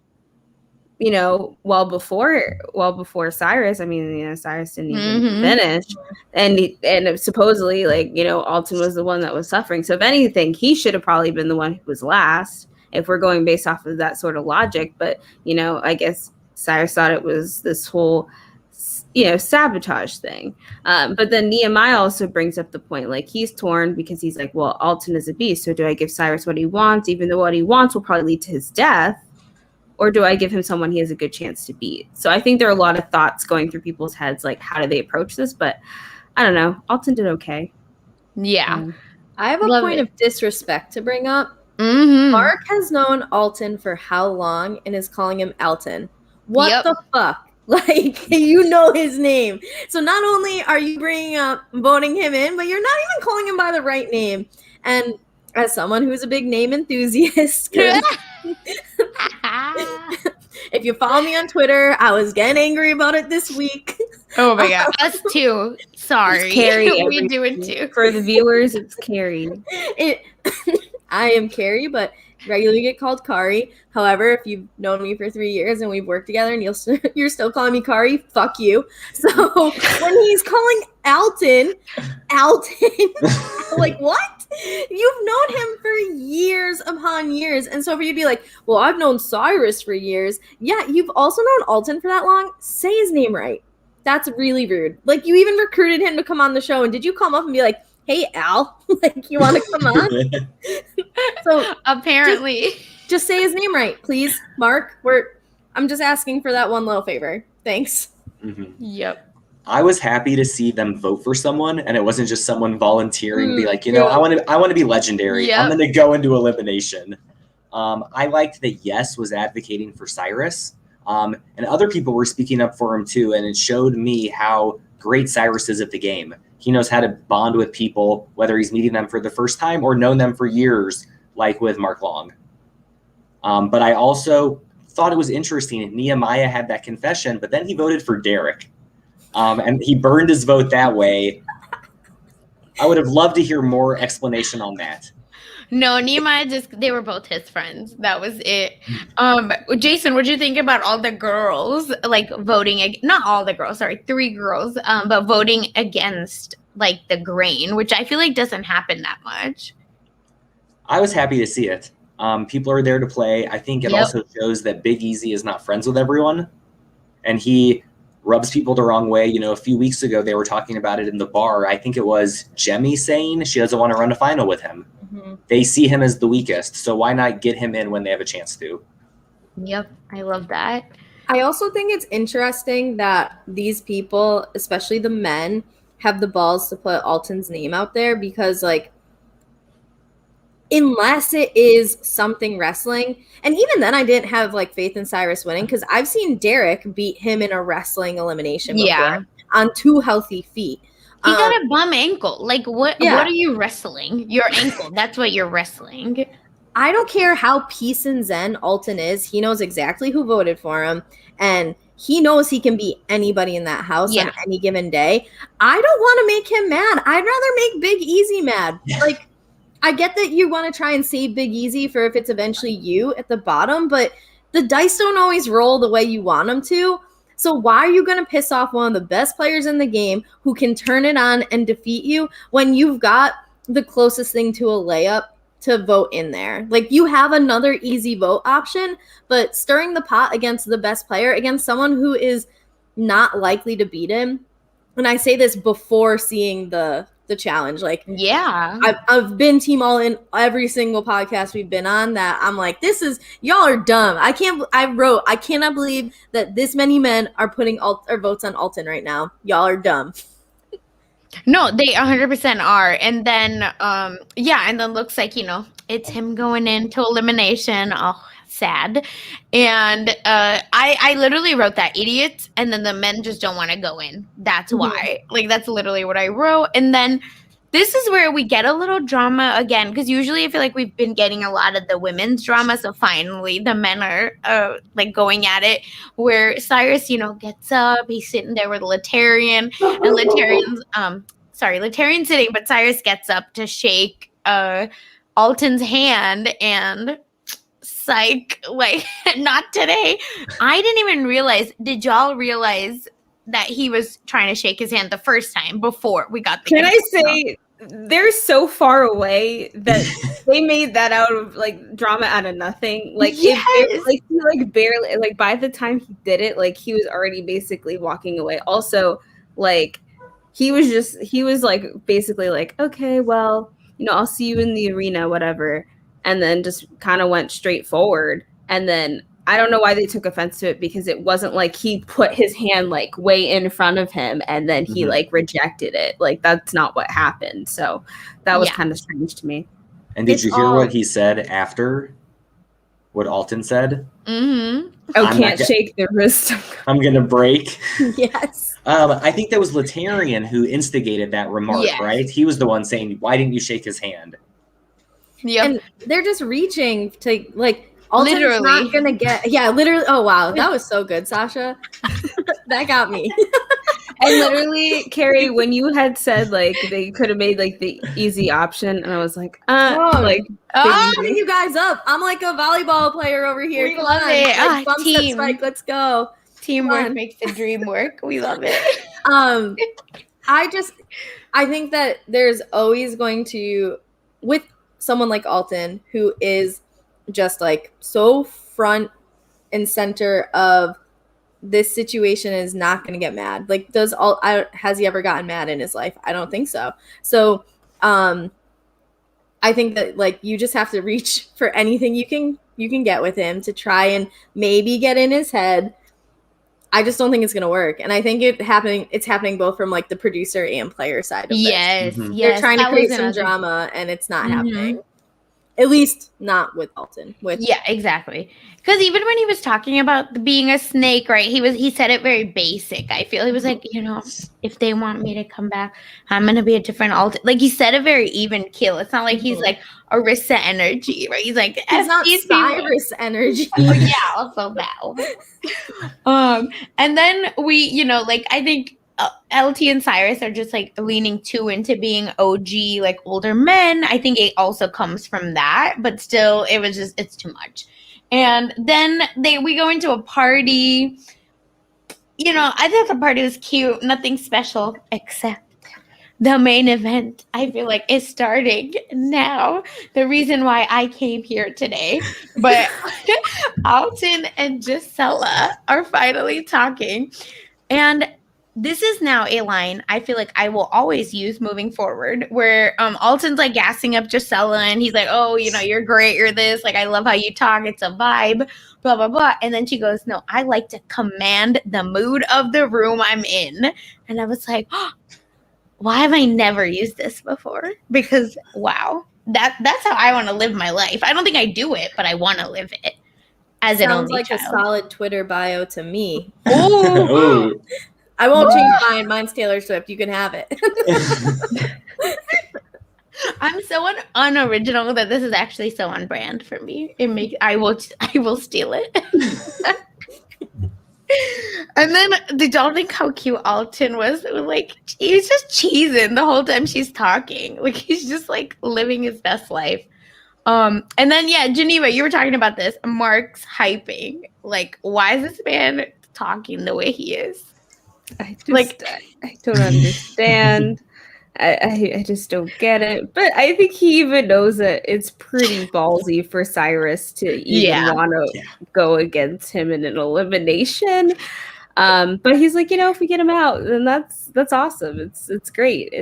well before Cyrus. I mean, Cyrus didn't even finish, and supposedly, like, Alton was the one that was suffering. So if anything, he should have probably been the one who was last, if we're going based off of that sort of logic. But I guess Cyrus thought it was this whole sabotage thing. But then Nehemiah also brings up the point, like, he's torn because he's like, well, Alton is a beast, so do I give Cyrus what he wants, even though what he wants will probably lead to his death? Or do I give him someone he has a good chance to beat? So I think there are a lot of thoughts going through people's heads, like, how do they approach this? But I don't know. Alton did okay. Yeah. I have a point of disrespect to bring up. Mark has known Alton for how long and is calling him Alton. What the fuck? Like, his name. So not only are you bringing up voting him in, but you're not even calling him by the right name. And as someone who's a big name enthusiast, if you follow me on Twitter, I was getting angry about it this week. Oh my god, us too. Sorry, Carrie. We do it too. For the viewers, it's Carrie. I am Carrie, but regularly get called Kari. However, if you've known me for 3 years and we've worked together and you're still calling me Kari, fuck you. So when he's calling Alton, like, what? You've known him for years upon years. And so for you to be like, well, I've known Cyrus for years. Yeah, you've also known Alton for that long. Say his name right. That's really rude. Like, you even recruited him to come on the show. And did you come up and be like, hey, Al, like, you want to come on? So apparently, just say his name right, please, Mark. I'm just asking for that one little favor. Thanks. Yep. I was happy to see them vote for someone, and it wasn't just someone volunteering to be like, I want to be legendary. Yep. I'm going to go into elimination. I liked that Yes was advocating for Cyrus, and other people were speaking up for him too, and it showed me how great Cyrus is at the game. He knows how to bond with people, whether he's meeting them for the first time or known them for years, like with Mark Long. But I also thought it was interesting. Nehemiah had that confession, but then he voted for Derek. And he burned his vote that way. I would have loved to hear more explanation on that. No, Nehemiah they were both his friends. That was it. Jason, what did you think about all the girls, like, voting, not all the girls, sorry, 3 girls, but voting against, like, the grain, which I feel like doesn't happen that much. I was happy to see it. People are there to play. I think it also shows that Big Easy is not friends with everyone. And he rubs people the wrong way. A few weeks ago, they were talking about it in the bar. I think it was Jemmy saying she doesn't want to run a final with him. They see him as the weakest, so why not get him in when they have a chance to? Yep, I love that. I also think it's interesting that these people, especially the men, have the balls to put Alton's name out there because, like, unless it is something wrestling, and even then I didn't have, like, faith in Cyrus winning because I've seen Derek beat him in a wrestling elimination before on 2 healthy feet. He got a bum ankle. Like, what are you wrestling? Your ankle. That's what you're wrestling. I don't care how peace and zen Alton is. He knows exactly who voted for him. And he knows he can beat anybody in that house on any given day. I don't want to make him mad. I'd rather make Big Easy mad. Like, I get that you want to try and save Big Easy for if it's eventually you at the bottom, but the dice don't always roll the way you want them to. So why are you going to piss off one of the best players in the game who can turn it on and defeat you when you've got the closest thing to a layup to vote in there? Like, you have another easy vote option, but stirring the pot against the best player, against someone who is not likely to beat him, and I say this before seeing the challenge, like, yeah, I've been team all in every single podcast we've been on, that I'm like, y'all are dumb. I cannot believe that this many men are putting our votes on Alton right now. Y'all are dumb. No, they 100% are. And then, and then looks like, it's him going into elimination. Oh, sad. And I literally wrote that, idiots. And then the men just don't want to go in. That's why. Like, that's literally what I wrote. And then this is where we get a little drama again, because usually I feel like we've been getting a lot of the women's drama. So finally the men are like going at it, where Cyrus, gets up, he's sitting there with Latarian, and Latarian's sitting, but Cyrus gets up to shake Alton's hand, and psych, like, not today. I didn't even realize. Did y'all realize that he was trying to shake his hand the first time before we got the Can I say, they're so far away that they made that out of like drama out of nothing. Like, yes. He like barely, like, by the time he did it, like, he was already basically walking away. Also, like, he was like basically like, okay, well, I'll see you in the arena, whatever, and then just kind of went straight forward. And then I don't know why they took offense to it, because it wasn't like he put his hand like way in front of him and then he like rejected it. Like, that's not what happened. So that was kind of strange to me. And did you hear what he said after? What Alton said? Mm-hmm. Oh, can't shake the wrist. I'm gonna break. Yes. I think that was Latarian who instigated that remark, right? He was the one saying, "Why didn't you shake his hand?" Yeah, and they're just reaching to, like, Alton's not gonna get. Yeah, literally. Oh wow, that was so good, Sasha. That got me. And literally, Carrie, when you had said like they could have made like the easy option, and I was like, putting you guys up. I'm like a volleyball player over here. We love it. Like, bump team. Spike, let's go. Teamwork makes the dream work. We love it. I think that there's always going to, with someone like Alton, who is just like so front and center of this situation, is not going to get mad. Like, has he ever gotten mad in his life? I don't think so. So, I think that, like, you just have to reach for anything you can get with him to try and maybe get in his head. I just don't think it's going to work. And I think it's happening both from like the producer and player side of this. Yes. They're trying to create some drama, and it's not happening. At least not with Alton. Yeah, exactly. Because even when he was talking about being a snake, right? He said it very basic. I feel he was like, if they want me to come back, I'm gonna be a different Alton. Like, he said a very even kill. It's not like he's like Arissa energy, right? He's like, he's not Cyrus energy. Oh yeah, also that. And then we, I think LT and Cyrus are just like leaning too into being OG, like older men. I think it also comes from that, but still, it's too much. And then we go into a party. I thought the party was cute, nothing special except the main event. I feel like is starting now. The reason why I came here today, but Alton and Gisella are finally talking, and this is now a line I feel like I will always use moving forward, where Alton's like gassing up Gisella, and he's like, oh, you're great, you're this, like, I love how you talk, it's a vibe, blah, blah, blah. And then she goes, no, I like to command the mood of the room I'm in. And I was like, oh, why have I never used this before? Because, wow, that's how I want to live my life. I don't think I do it, but I want to live it as an only like child. A solid Twitter bio to me. Oh. I won't change mine. Mine's Taylor Swift. You can have it. I'm so unoriginal that this is actually so on brand for me. I will steal it. And then did y'all think how cute Alton was? It was like he was just cheesing the whole time she's talking. Like he's just like living his best life. And then Geneva, you were talking about this. Mark's hyping. Like, why is this man talking the way he is? I don't understand. I just don't get it. But I think he even knows that it's pretty ballsy for Cyrus to even want to go against him in an elimination. But he's like, if we get him out, then that's awesome. It's great.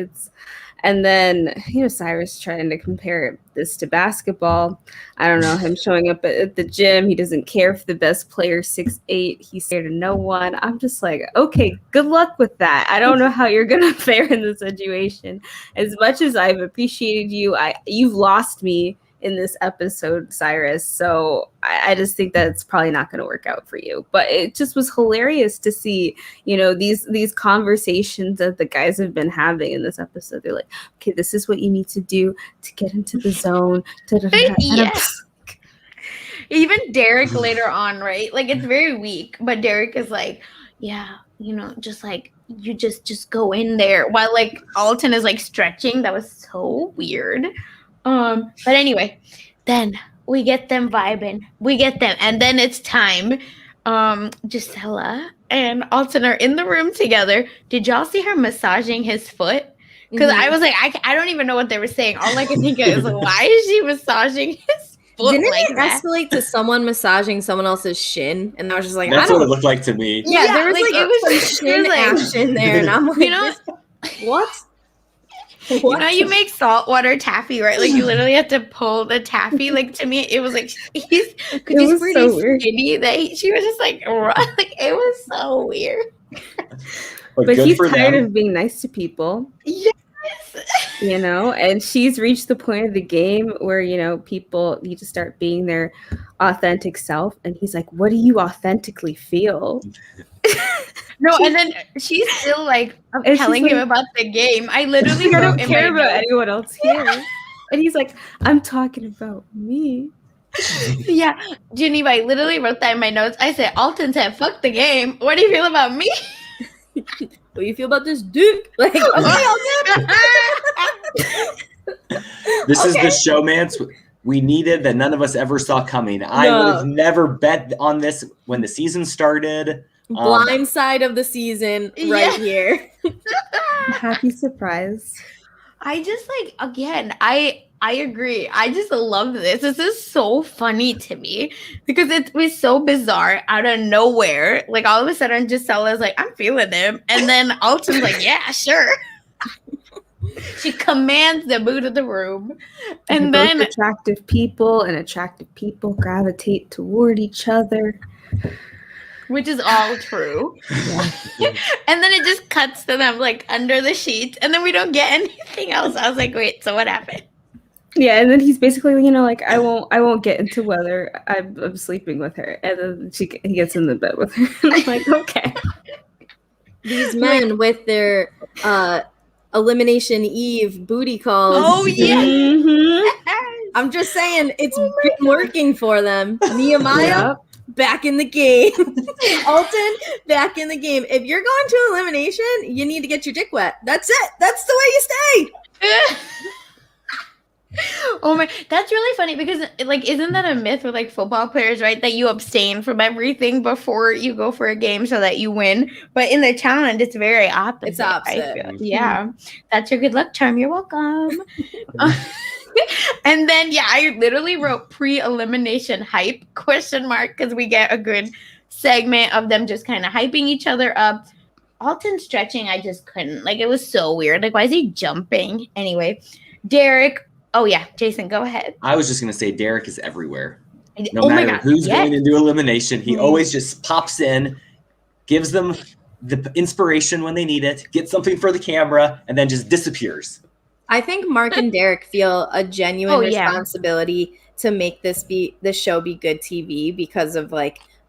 And then, Cyrus trying to compare this to basketball. I don't know, him showing up at the gym. He doesn't care if the best player's 6'8". He's scared of no one. I'm just like, okay, good luck with that. I don't know how you're going to fare in this situation. As much as I've appreciated you, you've lost me in this episode, Cyrus. So I just think that it's probably not going to work out for you. But it just was hilarious to see, these conversations that the guys have been having in this episode. They're like, okay, this is what you need to do to get into the zone. Yes. Even Derek later on, right? Like it's very weak, but Derek is like, just like you just go in there while like Alton is like stretching. That was so weird. But anyway, then we get them vibing. And then it's time. Gisela and Alton are in the room together. Did y'all see her massaging his foot? Because I was like, I don't even know what they were saying. All I can think of is why is she massaging his foot? Didn't like it that? Escalate to someone massaging someone else's shin? And I was just like, that's what it looked like to me. Yeah, there was like, it was some shin action there, and I'm like, what? What? You make saltwater taffy, right? Like you literally have to pull the taffy. Like to me, it was like he's pretty so skinny that she was just like it was so weird. But he's tired of being nice to people. Yes. And she's reached the point of the game where, people need to start being their authentic self. And he's like, what do you authentically feel? No, and then she's still like telling him about the game. I literally don't care about anyone else here. And he's like, I'm talking about me. Yeah, Geneva, I literally wrote that in my notes. I said, Alton said, fuck the game. What do you feel about me? What do you feel about this dick? Like, okay, Alton. This is the showmance we needed that none of us ever saw coming. I would have never bet on this when the season started. Blind side of the season right here. Happy surprise. I just again, I agree. I just love this. This is so funny to me because it was so bizarre out of nowhere. Like all of a sudden Gisela's like, I'm feeling him. And then Alton's like, yeah, sure. She commands the mood of the room. And then attractive people gravitate toward each other. Which is all true. Yeah. And then it just cuts to them like under the sheets, and then we don't get anything else. I was like, wait, so what happened? Yeah, and then he's basically, like, I won't get into whether I'm sleeping with her, and then he gets in the bed with her. And I'm like, okay. These men with their Elimination Eve booty calls. Oh yeah. Mm-hmm. I'm just saying, it's been working for them. Nehemiah. Back in the game. Alton, back in the game. If you're going to elimination, you need to get your dick wet. That's it. That's the way you stay. Oh my, that's really funny because isn't that a myth with football players, right? That you abstain from everything before you go for a game so that you win. But in the challenge, it's very opposite. It's opposite. I feel. Yeah. That's your good luck charm. You're welcome. And then, I literally wrote pre-elimination hype ? Because we get a good segment of them just kind of hyping each other up. Alton stretching, I just couldn't. It was so weird. Why is he jumping? Anyway, Derek. Oh, yeah. Jason, go ahead. I was just going to say Derek is everywhere. No matter who's going into elimination, he always just pops in, gives them the inspiration when they need it, gets something for the camera, and then just disappears. I think Mark and Derek feel a genuine responsibility to make this show be good TV because of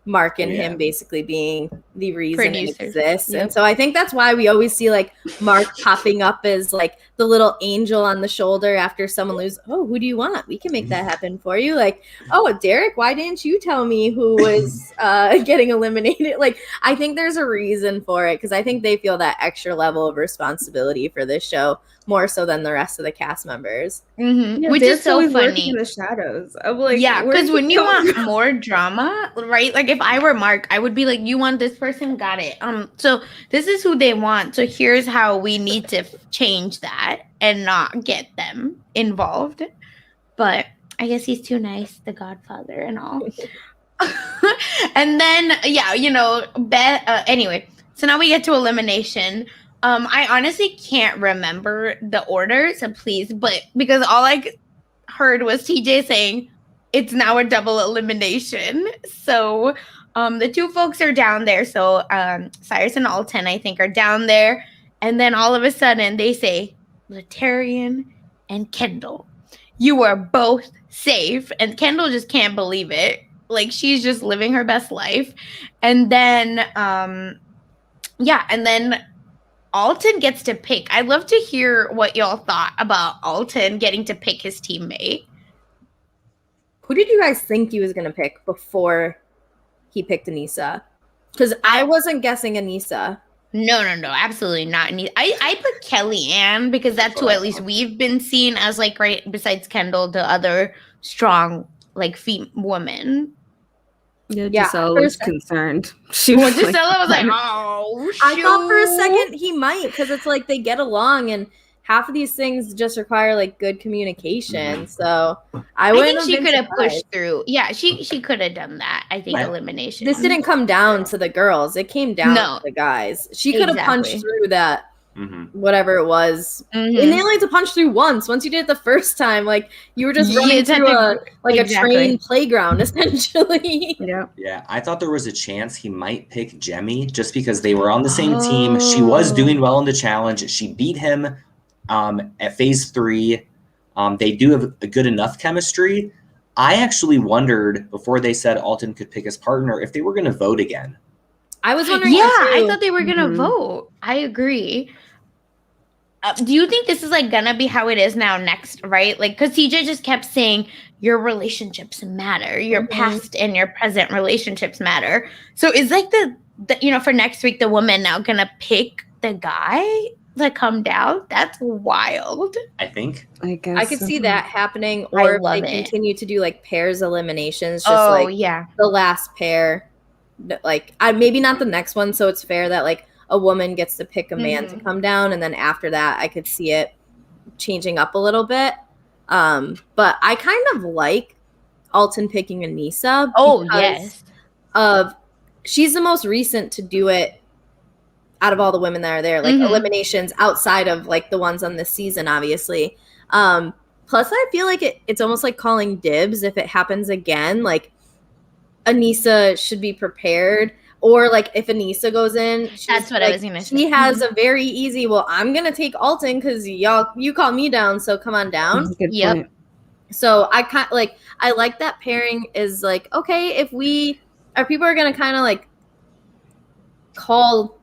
Mark and him basically being the reason it exists. Yep. And so I think that's why we always see like Mark popping up as like the little angel on the shoulder after someone loses. Oh, who do you want? We can make that happen for you. Like, oh, Derek, why didn't you tell me who was getting eliminated? Like, I think there's a reason for it because I think they feel that extra level of responsibility for this show more so than the rest of the cast members. Mm-hmm. Yeah, Which Derek's is so always funny. lurking in the shadows. I'm like, yeah, where because did when he you come want from? more drama, right? Like if I were Mark, I would be like, you want this person? Got it. So this is who they want. So here's how we need to change that and not get them involved. But I guess he's too nice, the Godfather and all. And then, yeah, you know, anyway, so now we get to elimination. I honestly can't remember the order, so please, but because all I heard was TJ saying it's now a double elimination. So the two folks are down there. So Cyrus and Alton, I think, are down there. And then all of a sudden they say, Latarian and Kendall, you are both safe. And Kendall just can't believe it. Like she's just living her best life. And then, and then Alton gets to pick. I'd love to hear what y'all thought about Alton getting to pick his teammate. Who did you guys think he was going to pick before he picked Anissa? Because I wasn't guessing Anissa. No, absolutely not. I put Kellyanne because that's who at least we've been seen as like right besides Kendall, the other strong like woman. Yeah, Gisela was concerned. Gisela was like, oh, shoot. I thought for a second he might because it's like they get along and half of these things just require like good communication. So I think she could have pushed through. Yeah, she could have done that. I think elimination. This didn't come down to the girls. It came down to the guys. She could have punched through that. Whatever it was. And they only had to punch through once. Once you did it the first time, like you were just running through a train playground, essentially. Yeah, I thought there was a chance he might pick Jemmy just because they were on the same team. She was doing well in the challenge. She beat him at phase 3. They do have a good enough chemistry. I actually wondered before they said Alton could pick his partner if they were going to vote again. I was wondering. Yeah, I thought they were going to vote. I agree. Do you think this is like gonna be how it is now next, right? Like, because TJ just kept saying your relationships matter, your past and your present relationships matter. So is like the for next week, the woman now gonna pick the guy to come down? That's wild. I think. I guess I could see that happening, or if they continue to do like pairs eliminations, just the last pair. Like, maybe not the next one, so it's fair that like a woman gets to pick a man to come down, and then after that I could see it changing up a little bit. But I kind of like Alton picking Anissa. She's the most recent to do it out of all the women that are there, like eliminations outside of like the ones on this season, obviously. Plus I feel like it's almost like calling dibs if it happens again. Like Anissa should be prepared. Or like if Anissa goes in, that's what I was gonna say. She has a very easy. Well, I'm gonna take Alton because you call me down, so come on down. Yep. So I like that pairing is like, okay, if people are gonna kind of like call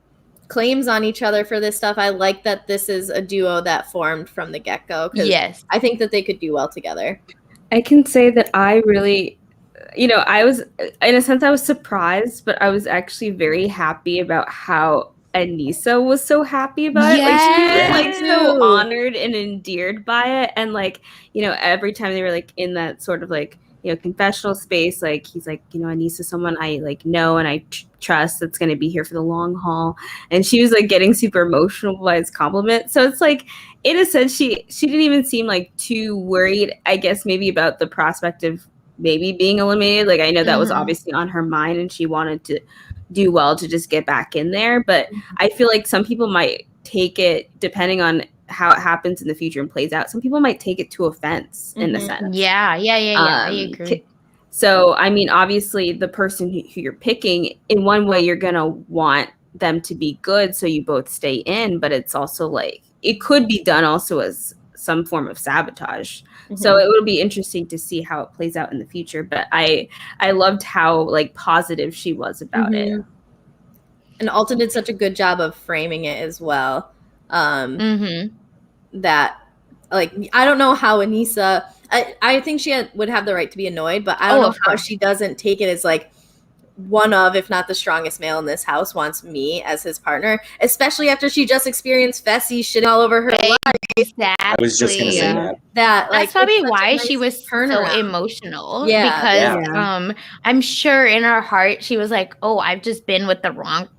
claims on each other for this stuff. I like that this is a duo that formed from the get-go. Yes, I think that they could do well together. I can say that I really. I was, in a sense, I was surprised, but I was actually very happy about how Anissa was so happy about it. Like, she was like so honored and endeared by it. And like, every time they were like in that sort of like, confessional space, like he's like, Anissa's someone I like know and I trust that's going to be here for the long haul. And she was like getting super emotional by his compliment. So it's like, in a sense, she didn't even seem like too worried, I guess, maybe about the prospect of maybe being eliminated. Like I know that was obviously on her mind and she wanted to do well to just get back in there. But I feel like some people might take it, depending on how it happens in the future and plays out, some people might take it to offense in a sense. Yeah, I agree. So, I mean, obviously the person who you're picking, in one way, you're going to want them to be good so you both stay in, but it's also like, it could be done also as some form of sabotage. So it would be interesting to see how it plays out in the future. But I loved how like positive she was about it. And Alton did such a good job of framing it as well. That like I don't know how Anissa. I think she would have the right to be annoyed, but I don't know how she doesn't take it as like one of, if not the strongest male in this house, wants me as his partner, especially after she just experienced Fessy shitting all over her life. Exactly. I was just gonna say that. That's like, probably why she was so emotional. Yeah, because I'm sure in her heart she was like, "Oh, I've just been with the wrong,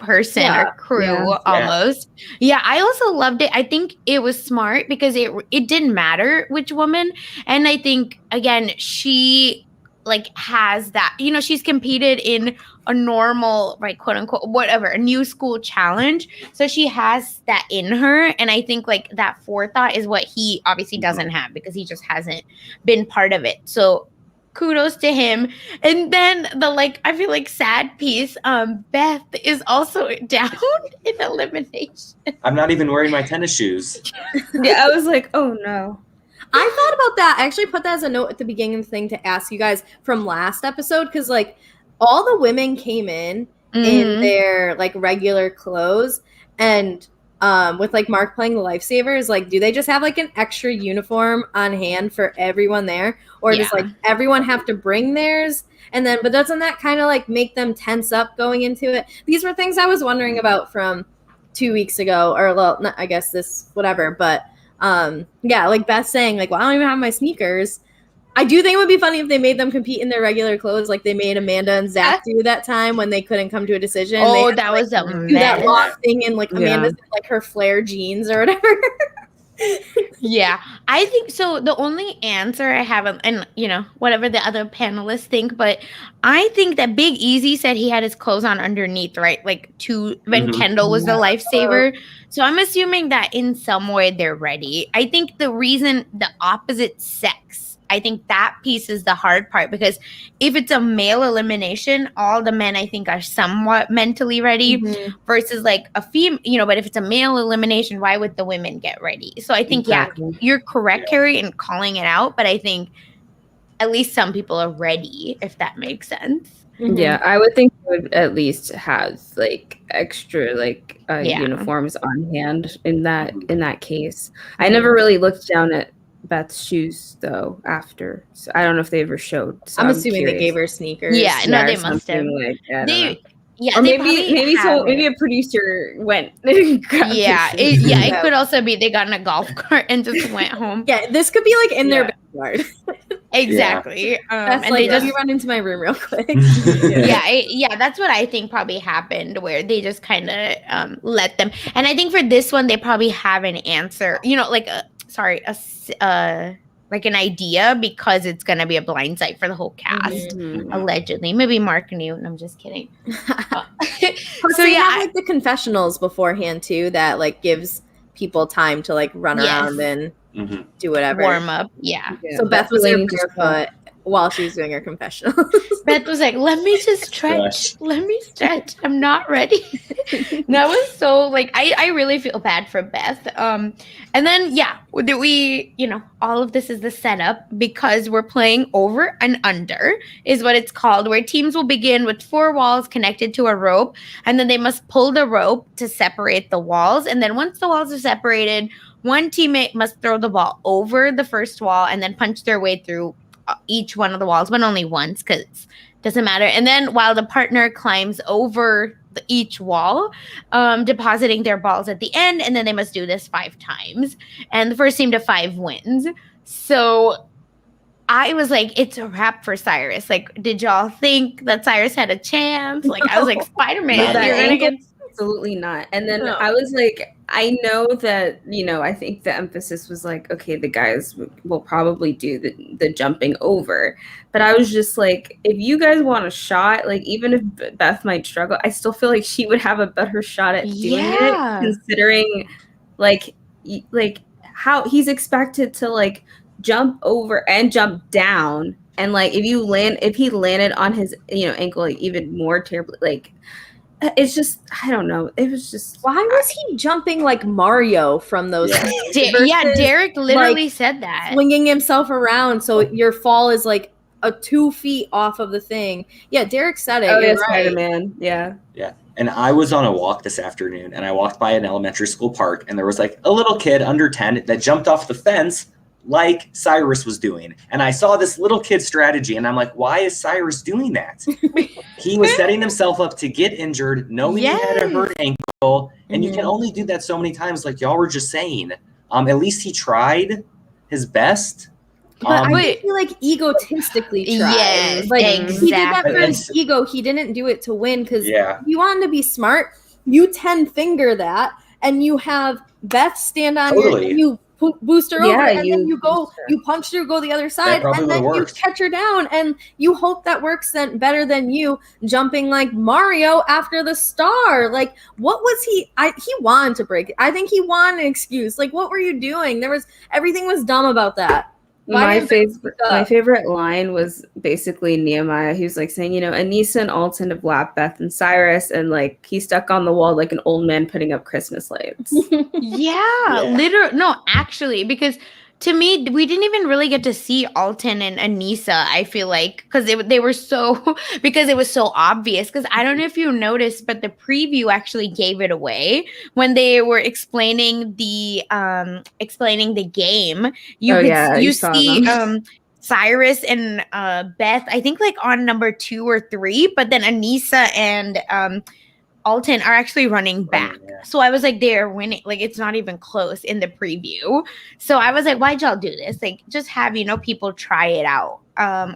person or crew almost." Yeah, I also loved it. I think it was smart because it didn't matter which woman, and I think again she like has that, she's competed in a normal, right, quote unquote, whatever, a new school challenge. So she has that in her. And I think like that forethought is what he obviously doesn't have because he just hasn't been part of it. So kudos to him. And then the like, I feel like sad piece, Beth is also down in elimination. I'm not even wearing my tennis shoes. Yeah, I was like, oh no. I thought about that. I actually put that as a note at the beginning of the thing to ask you guys from last episode because, like, all the women came in their, like, regular clothes and with, like, Mark playing the lifesavers, like, do they just have, like, an extra uniform on hand for everyone there? Or does, like, everyone have to bring theirs? And then, but doesn't that kind of, like, make them tense up going into it? These were things I was wondering about from 2 weeks ago or, well, not, I guess this, whatever, but like Beth saying, like, well, I don't even have my sneakers. I do think it would be funny if they made them compete in their regular clothes, like they made Amanda and Zach do that time when they couldn't come to a decision. Oh, that was a do that long thing in like Amanda's like her flare jeans or whatever. Yeah, I think so. The only answer I have, and whatever the other panelists think, but I think that Big Easy said he had his clothes on underneath, right? Like when Kendall was the lifesaver. So I'm assuming that in some way they're ready. I think the reason the opposite sex, I think that piece is the hard part because if it's a male elimination, all the men I think are somewhat mentally ready versus like a female, but if it's a male elimination, why would the women get ready? So I think, you're correct, Carrie, in calling it out, but I think at least some people are ready, if that makes sense. Yeah, I would think it would at least have like extra like uniforms on hand in that case. I never really looked down at Beth's shoes though after, so I don't know if they ever showed. So I'm assuming they gave her sneakers. Yeah, no, they must have. Or maybe a producer went. It could also be they got in a golf cart and just went home. Yeah, this could be like in their backyard. Exactly. That's and like, they just run into my room real quick. That's what I think probably happened, where they just kind of let them. And I think for this one, they probably have an answer. Like an idea because it's going to be a blind site for the whole cast, allegedly. Maybe Mark knew, and I'm just kidding. So you have like the confessionals beforehand too that like gives people time to like run around and do whatever. Warm up, yeah. So Beth was there barefoot while she was doing her confessional. Beth was like, let me just stretch. Let me stretch. I'm not ready. That was so like, I really feel bad for Beth. And then, all of this is the setup because we're playing over and under is what it's called, where teams will begin with 4 walls connected to a rope. And then they must pull the rope to separate the walls. And then once the walls are separated, one teammate must throw the ball over the first wall and then punch their way through each one of the walls, but only once because it doesn't matter. And then while the partner climbs over each wall, depositing their balls at the end, and then they must do this 5 times. And the first team to 5 wins. So I was like, it's a wrap for Cyrus. Like, did y'all think that Cyrus had a chance? Like, I was like, Spider-Man, you're gonna get. Absolutely not. And then I was like, I know that, I think the emphasis was like, okay, the guys will probably do the jumping over. But I was just like, if you guys want a shot, like even if Beth might struggle, I still feel like she would have a better shot at doing it, considering like how he's expected to like jump over and jump down. And like if he landed on his, ankle, like even more terribly, like it's just, I don't know. It was just, Why was he jumping like Mario from those things? Versus, Derek literally like, said that. Swinging himself around so your fall is like 2 feet off of the thing. Yeah, Derek said it. Oh, You're yeah, right. Spider-Man. Yeah. Yeah. And I was on a walk this afternoon, and I walked by an elementary school park, and there was like a little kid under 10 that jumped off the fence like Cyrus was doing. And I saw this little kid strategy, and I'm like, why is Cyrus doing that? He was setting himself up to get injured, knowing he had a hurt ankle, and you can only do that so many times, like y'all were just saying. At least he tried his best. But I think he like egotistically tried. Yes, like exactly. he did that for his ego. He didn't do it to win because Yeah. if you wanted to be smart, you 10 finger that and you have Beth stand on your and you boost her over and then you go you punch her, go the other side, and then you catch her down and you hope that works then better than you jumping like Mario after the star. Like what was he wanted to break it. I think he wanted an excuse. Like what were you doing? Everything was dumb about that. My favorite line was basically Nehemiah. He was like saying, you know, Anissa and Alton have lapped Beth and Cyrus, and like he stuck on the wall like an old man putting up Christmas lights. Literally, no, actually, because to me, we didn't even really get to see Alton and Anissa, I feel like, because they were so, because it was so obvious. Because I don't know if you noticed, but the preview actually gave it away when they were explaining the game. You see Cyrus and Beth, I think like on number 2 or 3, but then Anissa and Alton are actually running back. So I was like, they're winning. Like, it's not even close in the preview. So I was like, why'd y'all do this? Like, just have, people try it out.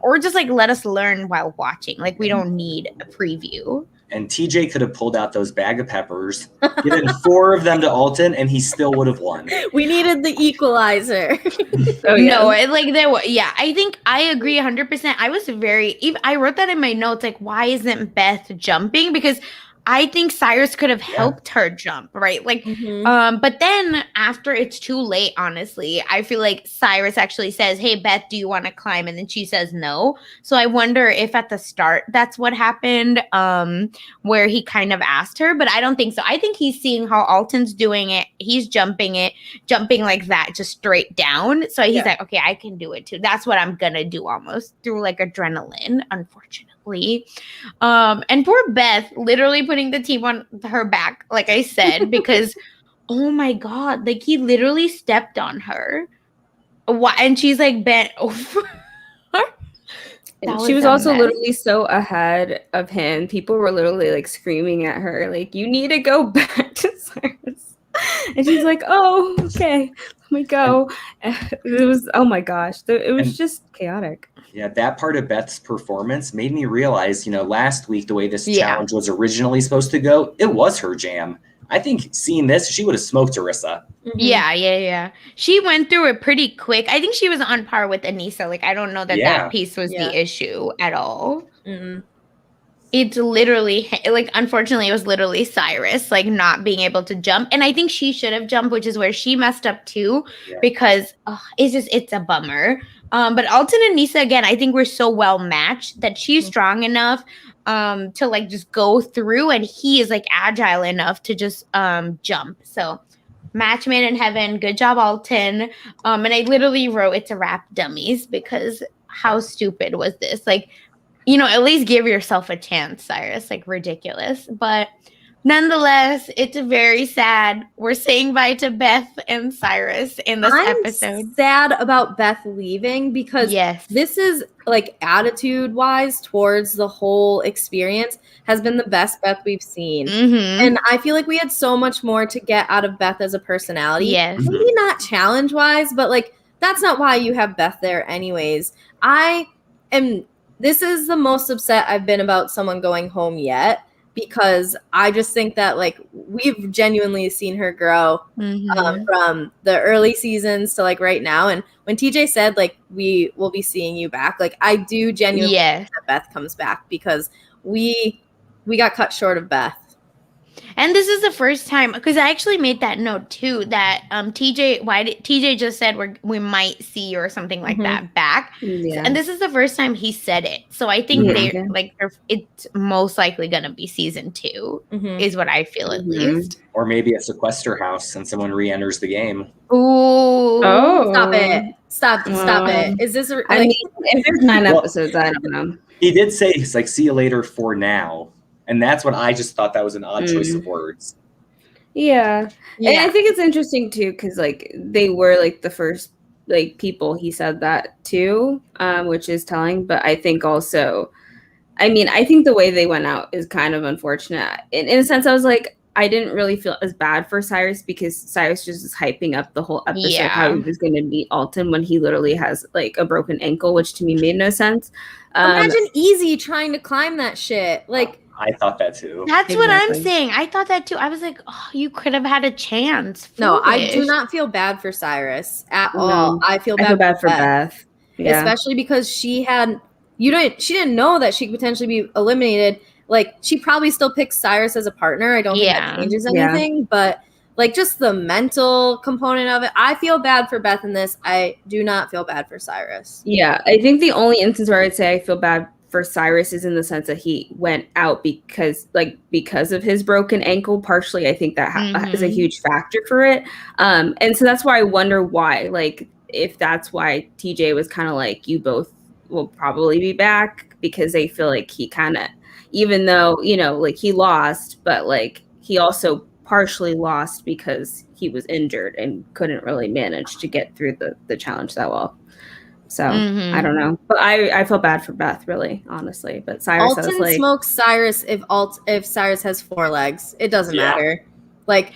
Or just like let us learn while watching. Like, we don't need a preview. And TJ could have pulled out those bag of peppers, given 4 of them to Alton, and he still would have won. We needed the equalizer. No, like there was, I think I agree 100%. I wrote that in my notes, like, why isn't Beth jumping? Because I think Cyrus could have helped her jump, right? Like, but then after it's too late, honestly, I feel like Cyrus actually says, hey, Beth, do you want to climb? And then she says no. So I wonder if at the start that's what happened, where he kind of asked her, but I don't think so. I think he's seeing how Alton's doing it. He's jumping like that, just straight down. So he's like, okay, I can do it too. That's what I'm going to do almost through like adrenaline, unfortunately. And poor Beth literally putting the team on her back, like I said, because oh my god, like he literally stepped on her. And she's like bent over. And she was also literally so ahead of him. People were literally like screaming at her, like, you need to go back to Cyrus. And she's like, oh, okay, let me go. It was, oh my gosh, it was just chaotic. Yeah, that part of Beth's performance made me realize, last week, the way this challenge was originally supposed to go, it was her jam. I think seeing this, she would have smoked Arissa. Mm-hmm. Yeah. She went through it pretty quick. I think she was on par with Anissa. Like, I don't know that piece was the issue at all. Mm-hmm. It's literally, like, unfortunately, it was literally Cyrus, like, not being able to jump. And I think she should have jumped, which is where she messed up too, because it's a bummer. But Alton and Nisa, again, I think we're so well matched that she's strong enough to like just go through, and he is like agile enough to just jump. So match made in heaven. Good job, Alton. And I literally wrote it's a wrap, dummies, because how stupid was this? Like, at least give yourself a chance, Cyrus. Like, ridiculous. But nonetheless, it's very sad. We're saying bye to Beth and Cyrus in this episode. I'm sad about Beth leaving because this is, like, attitude-wise towards the whole experience has been the best Beth we've seen. Mm-hmm. And I feel like we had so much more to get out of Beth as a personality. Yes. Maybe not challenge-wise, but, like, that's not why you have Beth there anyways. This is the most upset I've been about someone going home yet, because I just think that, like, we've genuinely seen her grow from the early seasons to, like, right now. And when TJ said, like, we will be seeing you back, like, I do genuinely think that Beth comes back, because we got cut short of Beth. And this is the first time, because I actually made that note too, that TJ just said we might see or something like that back. Yeah. And this is the first time he said it. So I think it's most likely going to be season 2 is what I feel at least. Or maybe a sequester house and someone re-enters the game. Ooh. Oh. Stop it. Is this I mean, if there's 9 episodes, I don't know. He did say it's like, see you later for now. And that's what I just thought that was an odd choice of words. Yeah. And I think it's interesting too, because like they were like the first like people he said that to, which is telling. But I think also, I think the way they went out is kind of unfortunate. In a sense, I was like, I didn't really feel as bad for Cyrus because Cyrus just was hyping up the whole episode how he was going to meet Alton when he literally has like a broken ankle, which to me made no sense. Imagine Easy trying to climb that shit. Like, I thought that too. That's what I'm saying. I thought that too. I was like, oh, you could have had a chance. No, I do not feel bad for Cyrus at all. I feel bad for Beth. Yeah. Especially because she didn't know that she could potentially be eliminated. Like, she probably still picks Cyrus as a partner. I don't think that changes anything. But like, just the mental component of it, I feel bad for Beth in this. I do not feel bad for Cyrus. Yeah, I think the only instance where I'd say I feel bad for Cyrus is in the sense that he went out because of his broken ankle. Partially, I think that is a huge factor for it. And so that's why I wonder why, like, if that's why TJ was kind of like, you both will probably be back, because they feel like he kind of, even though, you know, like he lost, but like he also partially lost because he was injured and couldn't really manage to get through the challenge that well. So I don't know, but I feel bad for Beth, really, honestly. But Cyrus, Alton smokes Cyrus if Cyrus has 4 legs. It doesn't matter. Like,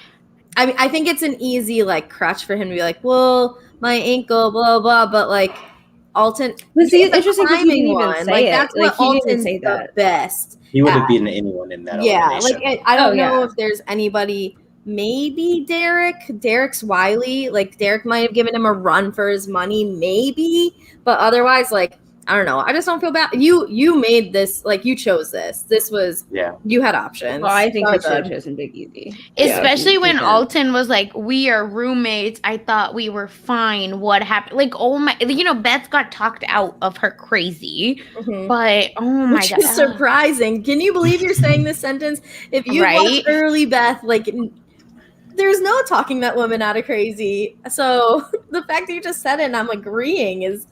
I mean, I think it's an easy like crutch for him to be like, well, my ankle, blah blah. But like Alton, it's interesting because he didn't even say like, it. that's like, what Alton's the best. He would have beaten anyone in that. Elimination. Like I don't know if there's anybody. Maybe Derek's wily. Like, Derek might have given him a run for his money, maybe. But otherwise, like, I don't know. I just don't feel bad. You made this, like, you chose this. This was, you had options. Well, I think you should have chosen Big Easy. Especially when Alton was like, we are roommates. I thought we were fine. What happened? Like, oh my, you know, Beth got talked out of her crazy. But, oh my God. Which is surprising. Can you believe you're saying this sentence? If you watched early Beth, like, there's no talking that woman out of crazy. So the fact that you just said it and I'm agreeing is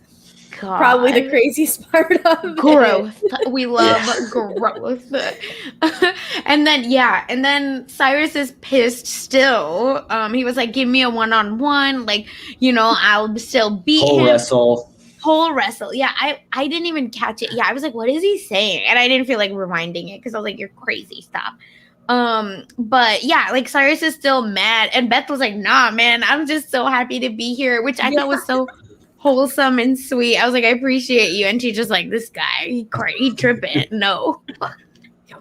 probably the craziest part of growth. We love growth. And then Cyrus is pissed still. He was like, give me a 1-on-1. Like, you know, I'll still beat him. Whole wrestle. Yeah, I didn't even catch it. Yeah, I was like, what is he saying? And I didn't feel like rewinding it because I was like, you're crazy. Stop. But yeah, like Cyrus is still mad, and Beth was like, nah, man, I'm just so happy to be here, which I thought was so wholesome and sweet. I was like, I appreciate you. And she's just like, this guy, he tripping. No.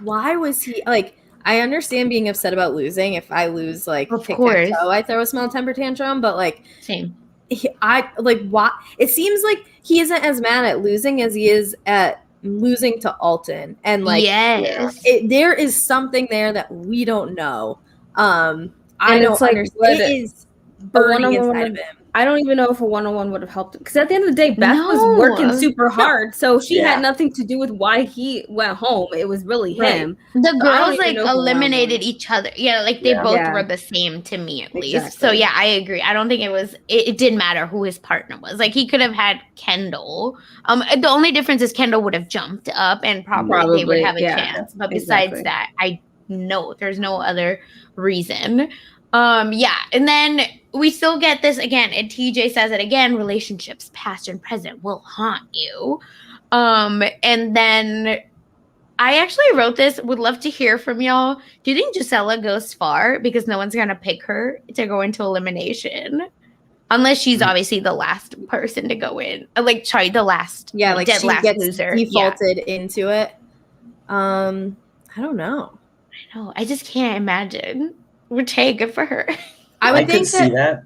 Why was he like, I understand being upset about losing. If I lose, like, of course, I throw a small temper tantrum, but like, same. What it seems like he isn't as mad at losing as he is at losing to Alton, and like, there is something there that we don't know. I don't understand. It is burning inside of him. I don't even know if a 1-on-1 would have helped him, because at the end of the day, Beth was working super hard, so she had nothing to do with why he went home. It was really him. The girls like eliminated each other. Yeah, like they both were the same to me at least. So yeah, I agree. I don't think it didn't matter who his partner was. Like, he could have had Kendall. The only difference is Kendall would have jumped up and probably they would have a chance. But besides that, I know there's no other reason. And then we still get this again, and TJ says it again, relationships past and present will haunt you. And then I actually wrote this, would love to hear from y'all. Do you think Gisela goes far because no one's gonna pick her to go into elimination? Unless she's obviously the last person to go in. The last she last gets loser. Defaulted into it. I don't know. I know. I just can't imagine. Tay, good for her. I would think that.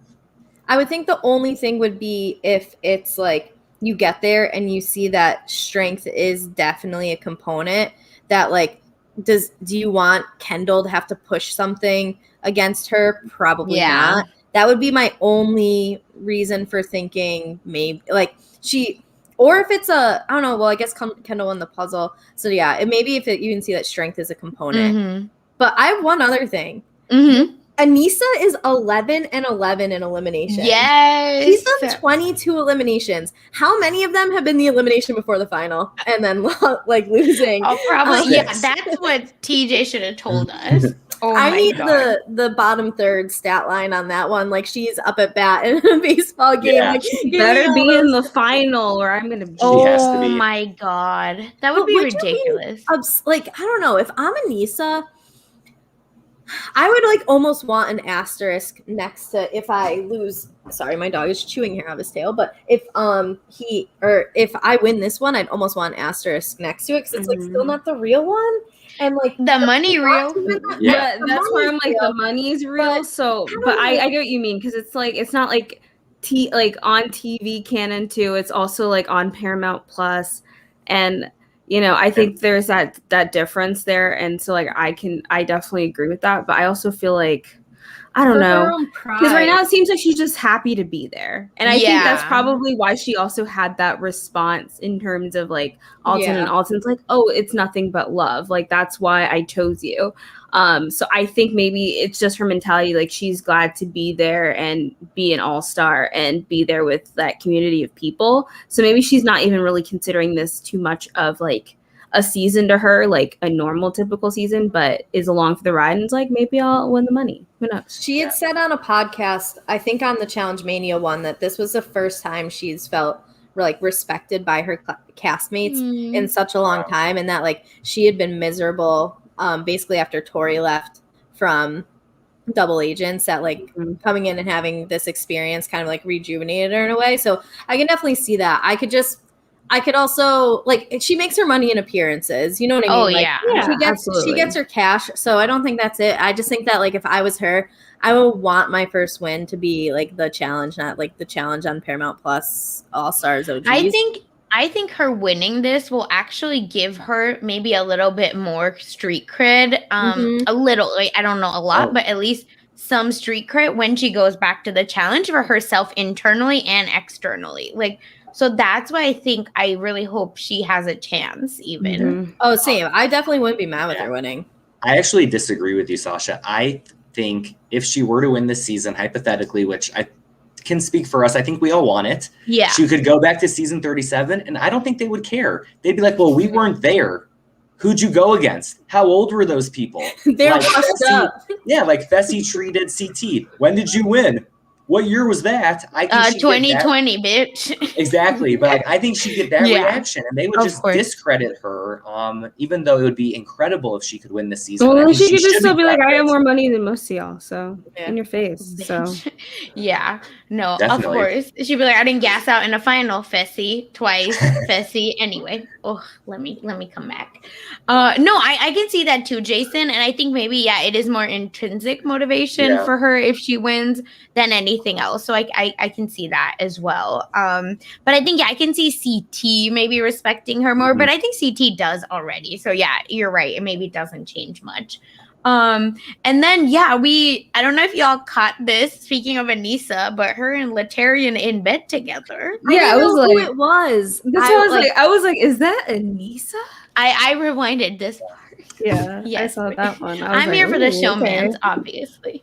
I would think the only thing would be if it's like you get there and you see that strength is definitely a component, that like do you want Kendall to have to push something against her? Probably not. That would be my only reason for thinking maybe like or if it's I don't know. Well, I guess Kendall won the puzzle. So yeah, maybe if you can see that strength is a component. Mm-hmm. But I have one other thing. Mm-hmm. Anissa is 11-11 in elimination. Yes. She's done 22 eliminations. How many of them have been the elimination before the final and then like losing? Oh, probably. Yeah, that's what TJ should have told us. Oh, I need God. the bottom third stat line on that one. Like she's up at bat in a baseball game. Yeah. Like, better be in the final, or I'm gonna. She has to be. Oh my God, that would be ridiculous. Like I don't know if I'm Anissa. I would like almost want an asterisk next to if I lose. Sorry, my dog is chewing hair out of his tail. But if if I win this one, I'd almost want an asterisk next to it because it's like still not the real one. And like the money real. Yeah, that's where I'm like the money's real. But I get what you mean because it's like it's not like on TV canon too. It's also like on Paramount Plus, and I think there's that difference there, and so like I definitely agree with that. But I also feel like I don't know because right now it seems like she's just happy to be there, and I think that's probably why she also had that response in terms of like Alton and Alton's like, oh, it's nothing but love, like that's why I chose you. So I think maybe it's just her mentality, like she's glad to be there and be an all-star and be there with that community of people. So maybe she's not even really considering this too much of like a season to her, like a normal typical season, but is along for the ride and is like, maybe I'll win the money. Who knows? She had said on a podcast, I think on the Challenge Mania one, that this was the first time she's felt like respected by her castmates in such a long time, and that like she had been miserable basically after Tori left from Double Agents, that like coming in and having this experience kind of like rejuvenated her in a way. So I can definitely see that. I could also like she makes her money in appearances. You know what I mean? Oh like, she gets her cash. So I don't think that's it. I just think that like if I was her, I would want my first win to be like the challenge, not like the challenge on Paramount Plus All Stars OGs. I think her winning this will actually give her maybe a little bit more street cred. A little, like, I don't know a lot, but at least some street cred when she goes back to the challenge for herself internally and externally. Like, so that's why I think I really hope she has a chance even. Oh, same. I definitely wouldn't be mad with her winning. I actually disagree with you, Sasha. I think if she were to win this season, hypothetically, which I can speak for us, I think we all want it. Yeah. She could go back to season 37, and I don't think they would care. They'd be like, well, we weren't there. Who'd you go against? How old were those people? They're washed up. Yeah, like Fessy treated CT. When did you win? What year was that? I think 2020, bitch. Exactly, but like, I think she'd get that reaction, and they would just discredit her. Even though it would be incredible if she could win this season. Well, she could just still be like, I have more money than most of y'all, so in your face. So yeah, no, definitely. Of course she'd be like, I didn't gas out in the final, Fessy, twice, Fessy. Anyway, let me come back. No, I can see that too, Jason, and I think maybe it is more intrinsic motivation for her if she wins than anything else. So I can see that as well. But I think I can see CT maybe respecting her more, but I think CT does already. So yeah, you're right. It maybe doesn't change much. And then I don't know if y'all caught this, speaking of Anissa, but her and Latarian in bed together. I was like, who it was. I was like, is that Anissa? I rewinded this part. Yeah, yes. I saw that one. I'm here for the showmans, obviously.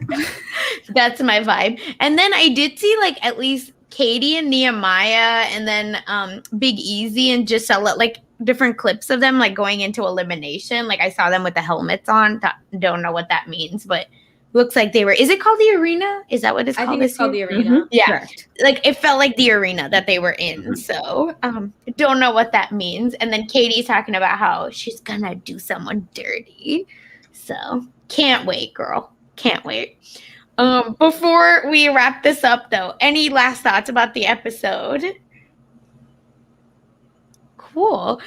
That's my vibe. And then I did see like at least Katie and Nehemiah, and then Big Easy and Gisela, like different clips of them like going into elimination. Like I saw them with the helmets on. Don't know what that means, but looks like they were. Is it called the arena? Is that what it's called? I think it's called the arena. Yeah, correct. Like it felt like the arena that they were in. So don't know what that means. And then Katie's talking about how she's gonna do someone dirty. So can't wait, girl. Can't wait. Before we wrap this up, though, any last thoughts about the episode? Cool.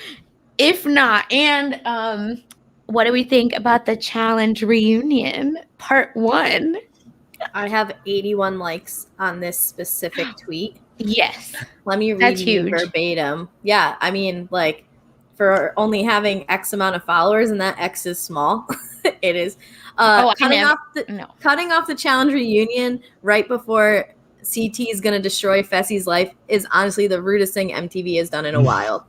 If not, and what do we think about the challenge reunion part 1? I have 81 likes on this specific tweet. Yes. Let me read you verbatim. Yeah, I mean, like, for only having X amount of followers, and that X is small. It is. Cutting off the challenge reunion right before CT is going to destroy Fessy's life is honestly the rudest thing MTV has done in a while.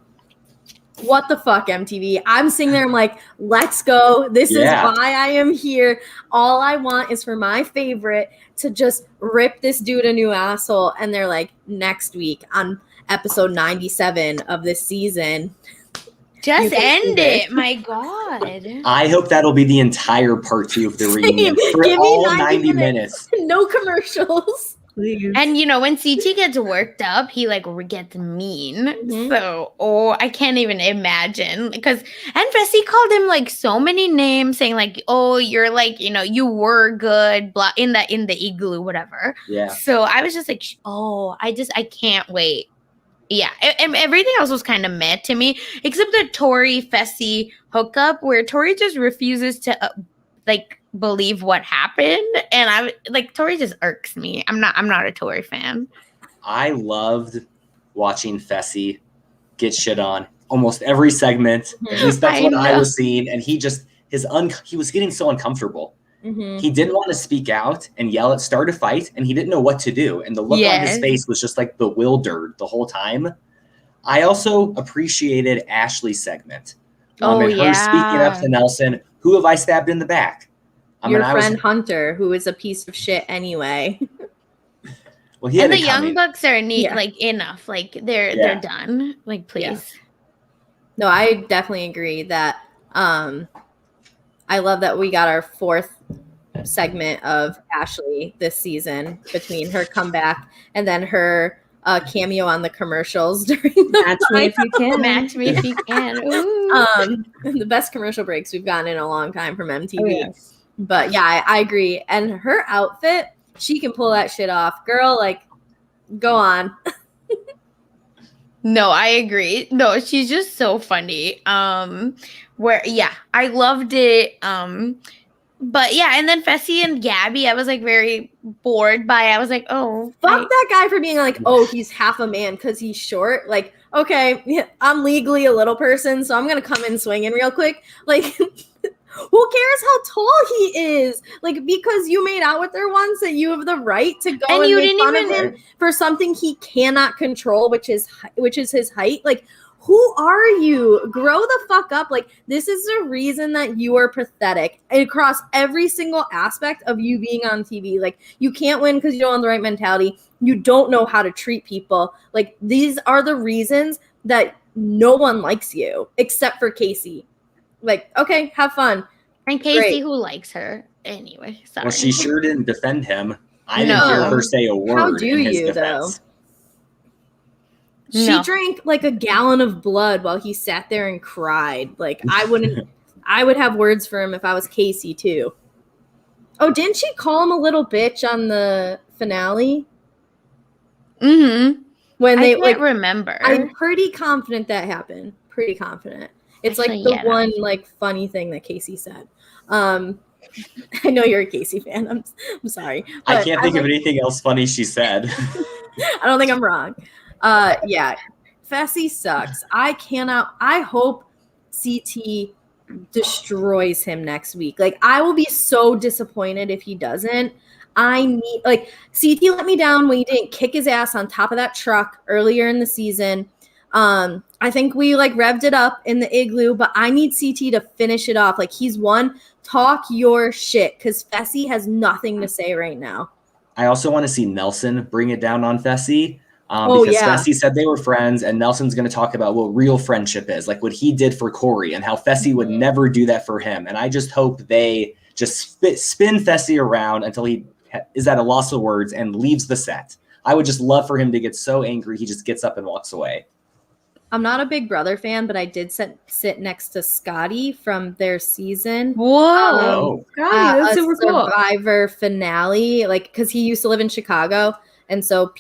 What the fuck, MTV? I'm sitting there, I'm like, let's go. This is why I am here. All I want is for my favorite to just rip this dude a new asshole. And they're like, next week on episode 97 of this season. Just end it. My God. I hope that'll be the entire part 2 of the reunion. For all 90 minutes. No commercials. And when CT gets worked up, he like gets mean. Mm-hmm. So, I can't even imagine and Fessy called him like so many names, saying like, "Oh, you're like, you were good," blah, in the igloo, whatever. Yeah. So I was just like, I can't wait. Yeah, and everything else was kind of meh to me, except the Tori Fessy hookup, where Tori just refuses to believe what happened, and I like Tori just irks me. I'm not a Tori fan. I loved watching Fessy get shit on almost every segment. At least that's what I was seeing, and he was getting so uncomfortable. Mm-hmm. He didn't want to speak out and start a fight, and he didn't know what to do, and the look on his face was just like bewildered the whole time. I also appreciated Ashley's segment. Her speaking up to Nelson, "Who have I stabbed in the back?" Your friend Hunter, who is a piece of shit anyway. Well, and the Young Bucks are enough. Like they're done. Like, please. Yeah. No, I definitely agree that. I love that we got our 4th segment of Ashley this season between her comeback and then her cameo on the commercials during the Match Me If You Can. Match Me If You Can. The best commercial breaks we've gotten in a long time from MTV. Oh, yes. But yeah, I agree. And her outfit, she can pull that shit off. Girl, like, go on. No, I agree. No, she's just so funny. I loved it. But yeah, and then Fessy and Gabby, I was like very bored by. I was like, fuck that guy for being like, he's half a man because he's short. Like, okay, I'm legally a little person, so I'm gonna come in swinging real quick. Like, who cares how tall he is? Like, because you made out with her once, that you have the right to go and make fun of him for something he cannot control, which is his height. Like, who are you? Grow the fuck up. Like, this is the reason that you are pathetic across every single aspect of you being on TV. Like, you can't win because you don't have the right mentality. You don't know how to treat people. Like, these are the reasons that no one likes you except for Casey. Like, okay, have fun. And Casey, who likes her anyway. Sorry. Well, she sure didn't defend him. I didn't hear her say a word. How do in his you, defense. Though? She drank like a gallon of blood while he sat there and cried. Like, I would have words for him if I was Casey too. Oh, didn't she call him a little bitch on the finale? Mm-hmm. When they can't remember. I'm pretty confident that happened. Pretty confident. It's actually, like the one like funny thing that Casey said. I know you're a Casey fan. I'm sorry. I can't think of anything else funny she said. I don't think I'm wrong. Yeah, Fessy sucks. I hope CT destroys him next week. Like, I will be so disappointed if he doesn't. CT let me down when he didn't kick his ass on top of that truck earlier in the season. I think we like revved it up in the igloo, but I need CT to finish it off. Like, he's won. Talk your shit, because Fessy has nothing to say right now. I also want to see Nelson bring it down on Fessy. Because Fessy said they were friends, and Nelson's going to talk about what real friendship is, like what he did for Corey and how Fessy would never do that for him. And I just hope they just spin Fessy around until he is at a loss of words and leaves the set. I would just love for him to get so angry he just gets up and walks away. I'm not a Big Brother fan, but I did sit next to Scotty from their season. Whoa. Scotty, that's super cool. Survivor finale, like, because he used to live in Chicago. And so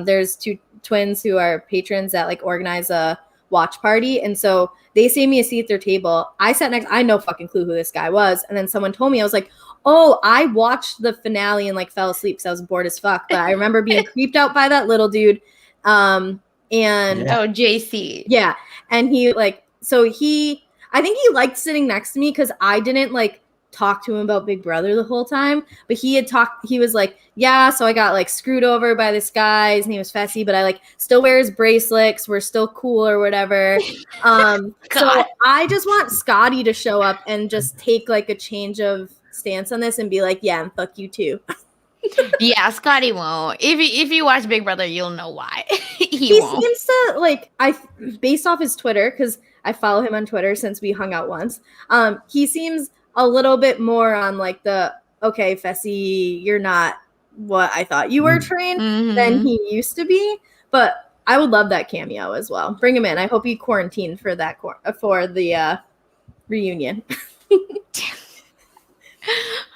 there's 2 twins who are patrons that like organize a watch party. And so they saved me a seat at their table. I sat next, I had no fucking clue who this guy was. And then someone told me, I was like, oh, I watched the finale and like fell asleep because I was bored as fuck. But I remember being creeped out by that little dude. JC. Yeah. And he like I think he liked sitting next to me because I didn't like talk to him about Big Brother the whole time, but he was like, yeah, so I got like screwed over by this guy, his name was Fessy, but I like still wear his bracelets, we're still cool or whatever. So I just want Scotty to show up and just take like a change of stance on this and be like, yeah, and fuck you too. Yeah, Scotty won't. If you watch Big Brother, you'll know why. He won't. Seems to like, based off his Twitter, because I follow him on Twitter since we hung out once. He seems a little bit more on like the, okay, Fessy, you're not what I thought you were trained than he used to be. But I would love that cameo as well. Bring him in. I hope he quarantined for that for the reunion.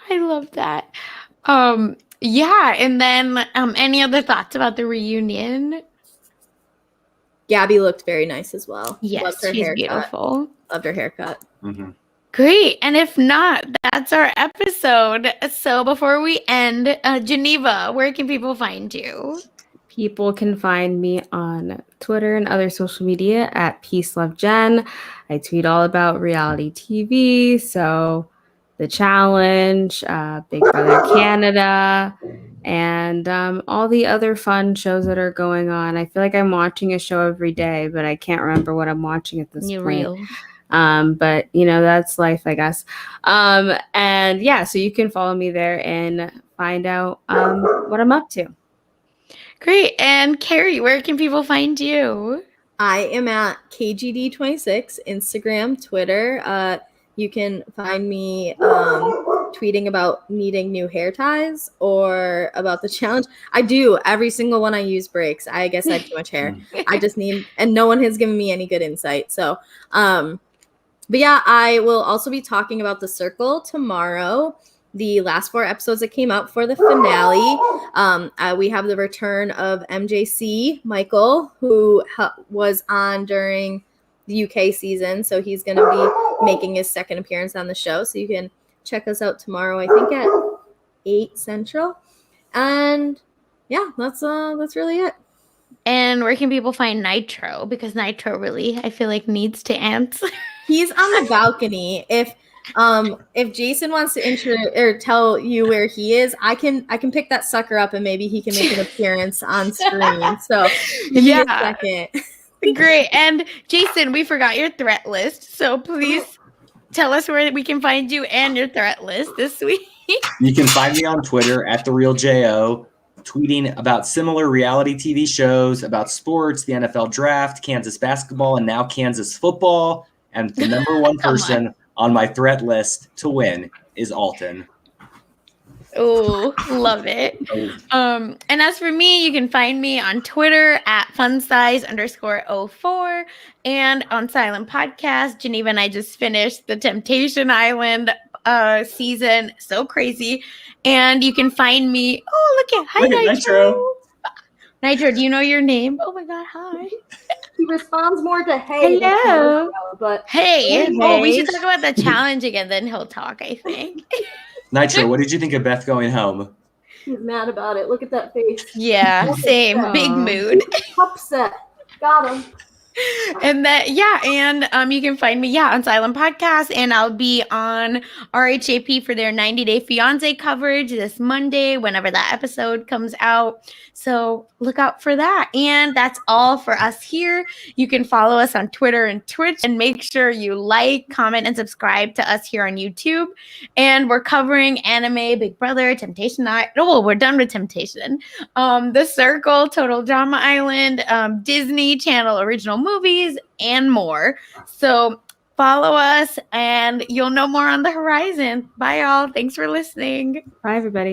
I love that. Yeah, and then any other thoughts about the reunion? Gabby looked very nice as well. Yes, loved her she's haircut. beautiful. Loved her haircut. Great. And if not, that's our episode. So before we end, Geneva, where can people find you? People can find me on Twitter and other social media at PeaceLoveJen. I tweet all about reality TV, so The Challenge, Big Brother Canada, and all the other fun shows that are going on. I feel like I'm watching a show every day, but I can't remember what I'm watching at this point. Real. But that's life, I guess. And yeah, so you can follow me there and find out what I'm up to. Great. And Carrie, where can people find you? I am at KGD26, Instagram, Twitter. You can find me tweeting about needing new hair ties or about the challenge. I do. Every single one I use breaks. I guess I have too much hair. I just need, and no one has given me any good insight. So, but yeah, I will also be talking about The Circle tomorrow. The last 4 episodes that came out for the finale. We have the return of MJC Michael, who was on during the UK season. So he's going to be making his second appearance on the show. So you can check us out tomorrow, I think at 8 Central. And yeah, that's really it. And where can people find Nitro? Because Nitro really, I feel like, needs to answer. He's on the balcony. If Jason wants to tell you where he is, I can pick that sucker up and maybe he can make an appearance on screen. So give me a second. Great. And Jason, we forgot your threat list. So please tell us where we can find you and your threat list this week. You can find me on Twitter at TheRealJO, tweeting about similar reality TV shows, about sports, the NFL draft, Kansas basketball, and now Kansas football. And the number one person on my threat list to win is Alton. Oh, love it. And as for me, you can find me on Twitter at funsize_04 and on Silent Podcast. Geneva and I just finished the Temptation Island season. So crazy. And you can find me. Oh, look at Nitro. Nitro, do you know your name? Oh my God, hi. He responds more to hey. Hello. But hey. Oh, we should talk about the challenge again. Then he'll talk, I think. Nitro, what did you think of Beth going home? He's mad about it. Look at that face. Yeah, same. Big mood. Upset. Got him. And that, and you can find me, on Silent Podcast, and I'll be on RHAP for their 90-Day Fiancé coverage this Monday, whenever that episode comes out. So look out for that. And that's all for us here. You can follow us on Twitter and Twitch, and make sure you like, comment, and subscribe to us here on YouTube. And we're covering anime, Big Brother, Temptation Island. Oh, we're done with Temptation. The Circle, Total Drama Island, Disney Channel original movies, and more. So follow us and you'll know more on the horizon. Bye, y'all. Thanks for listening. Bye, everybody.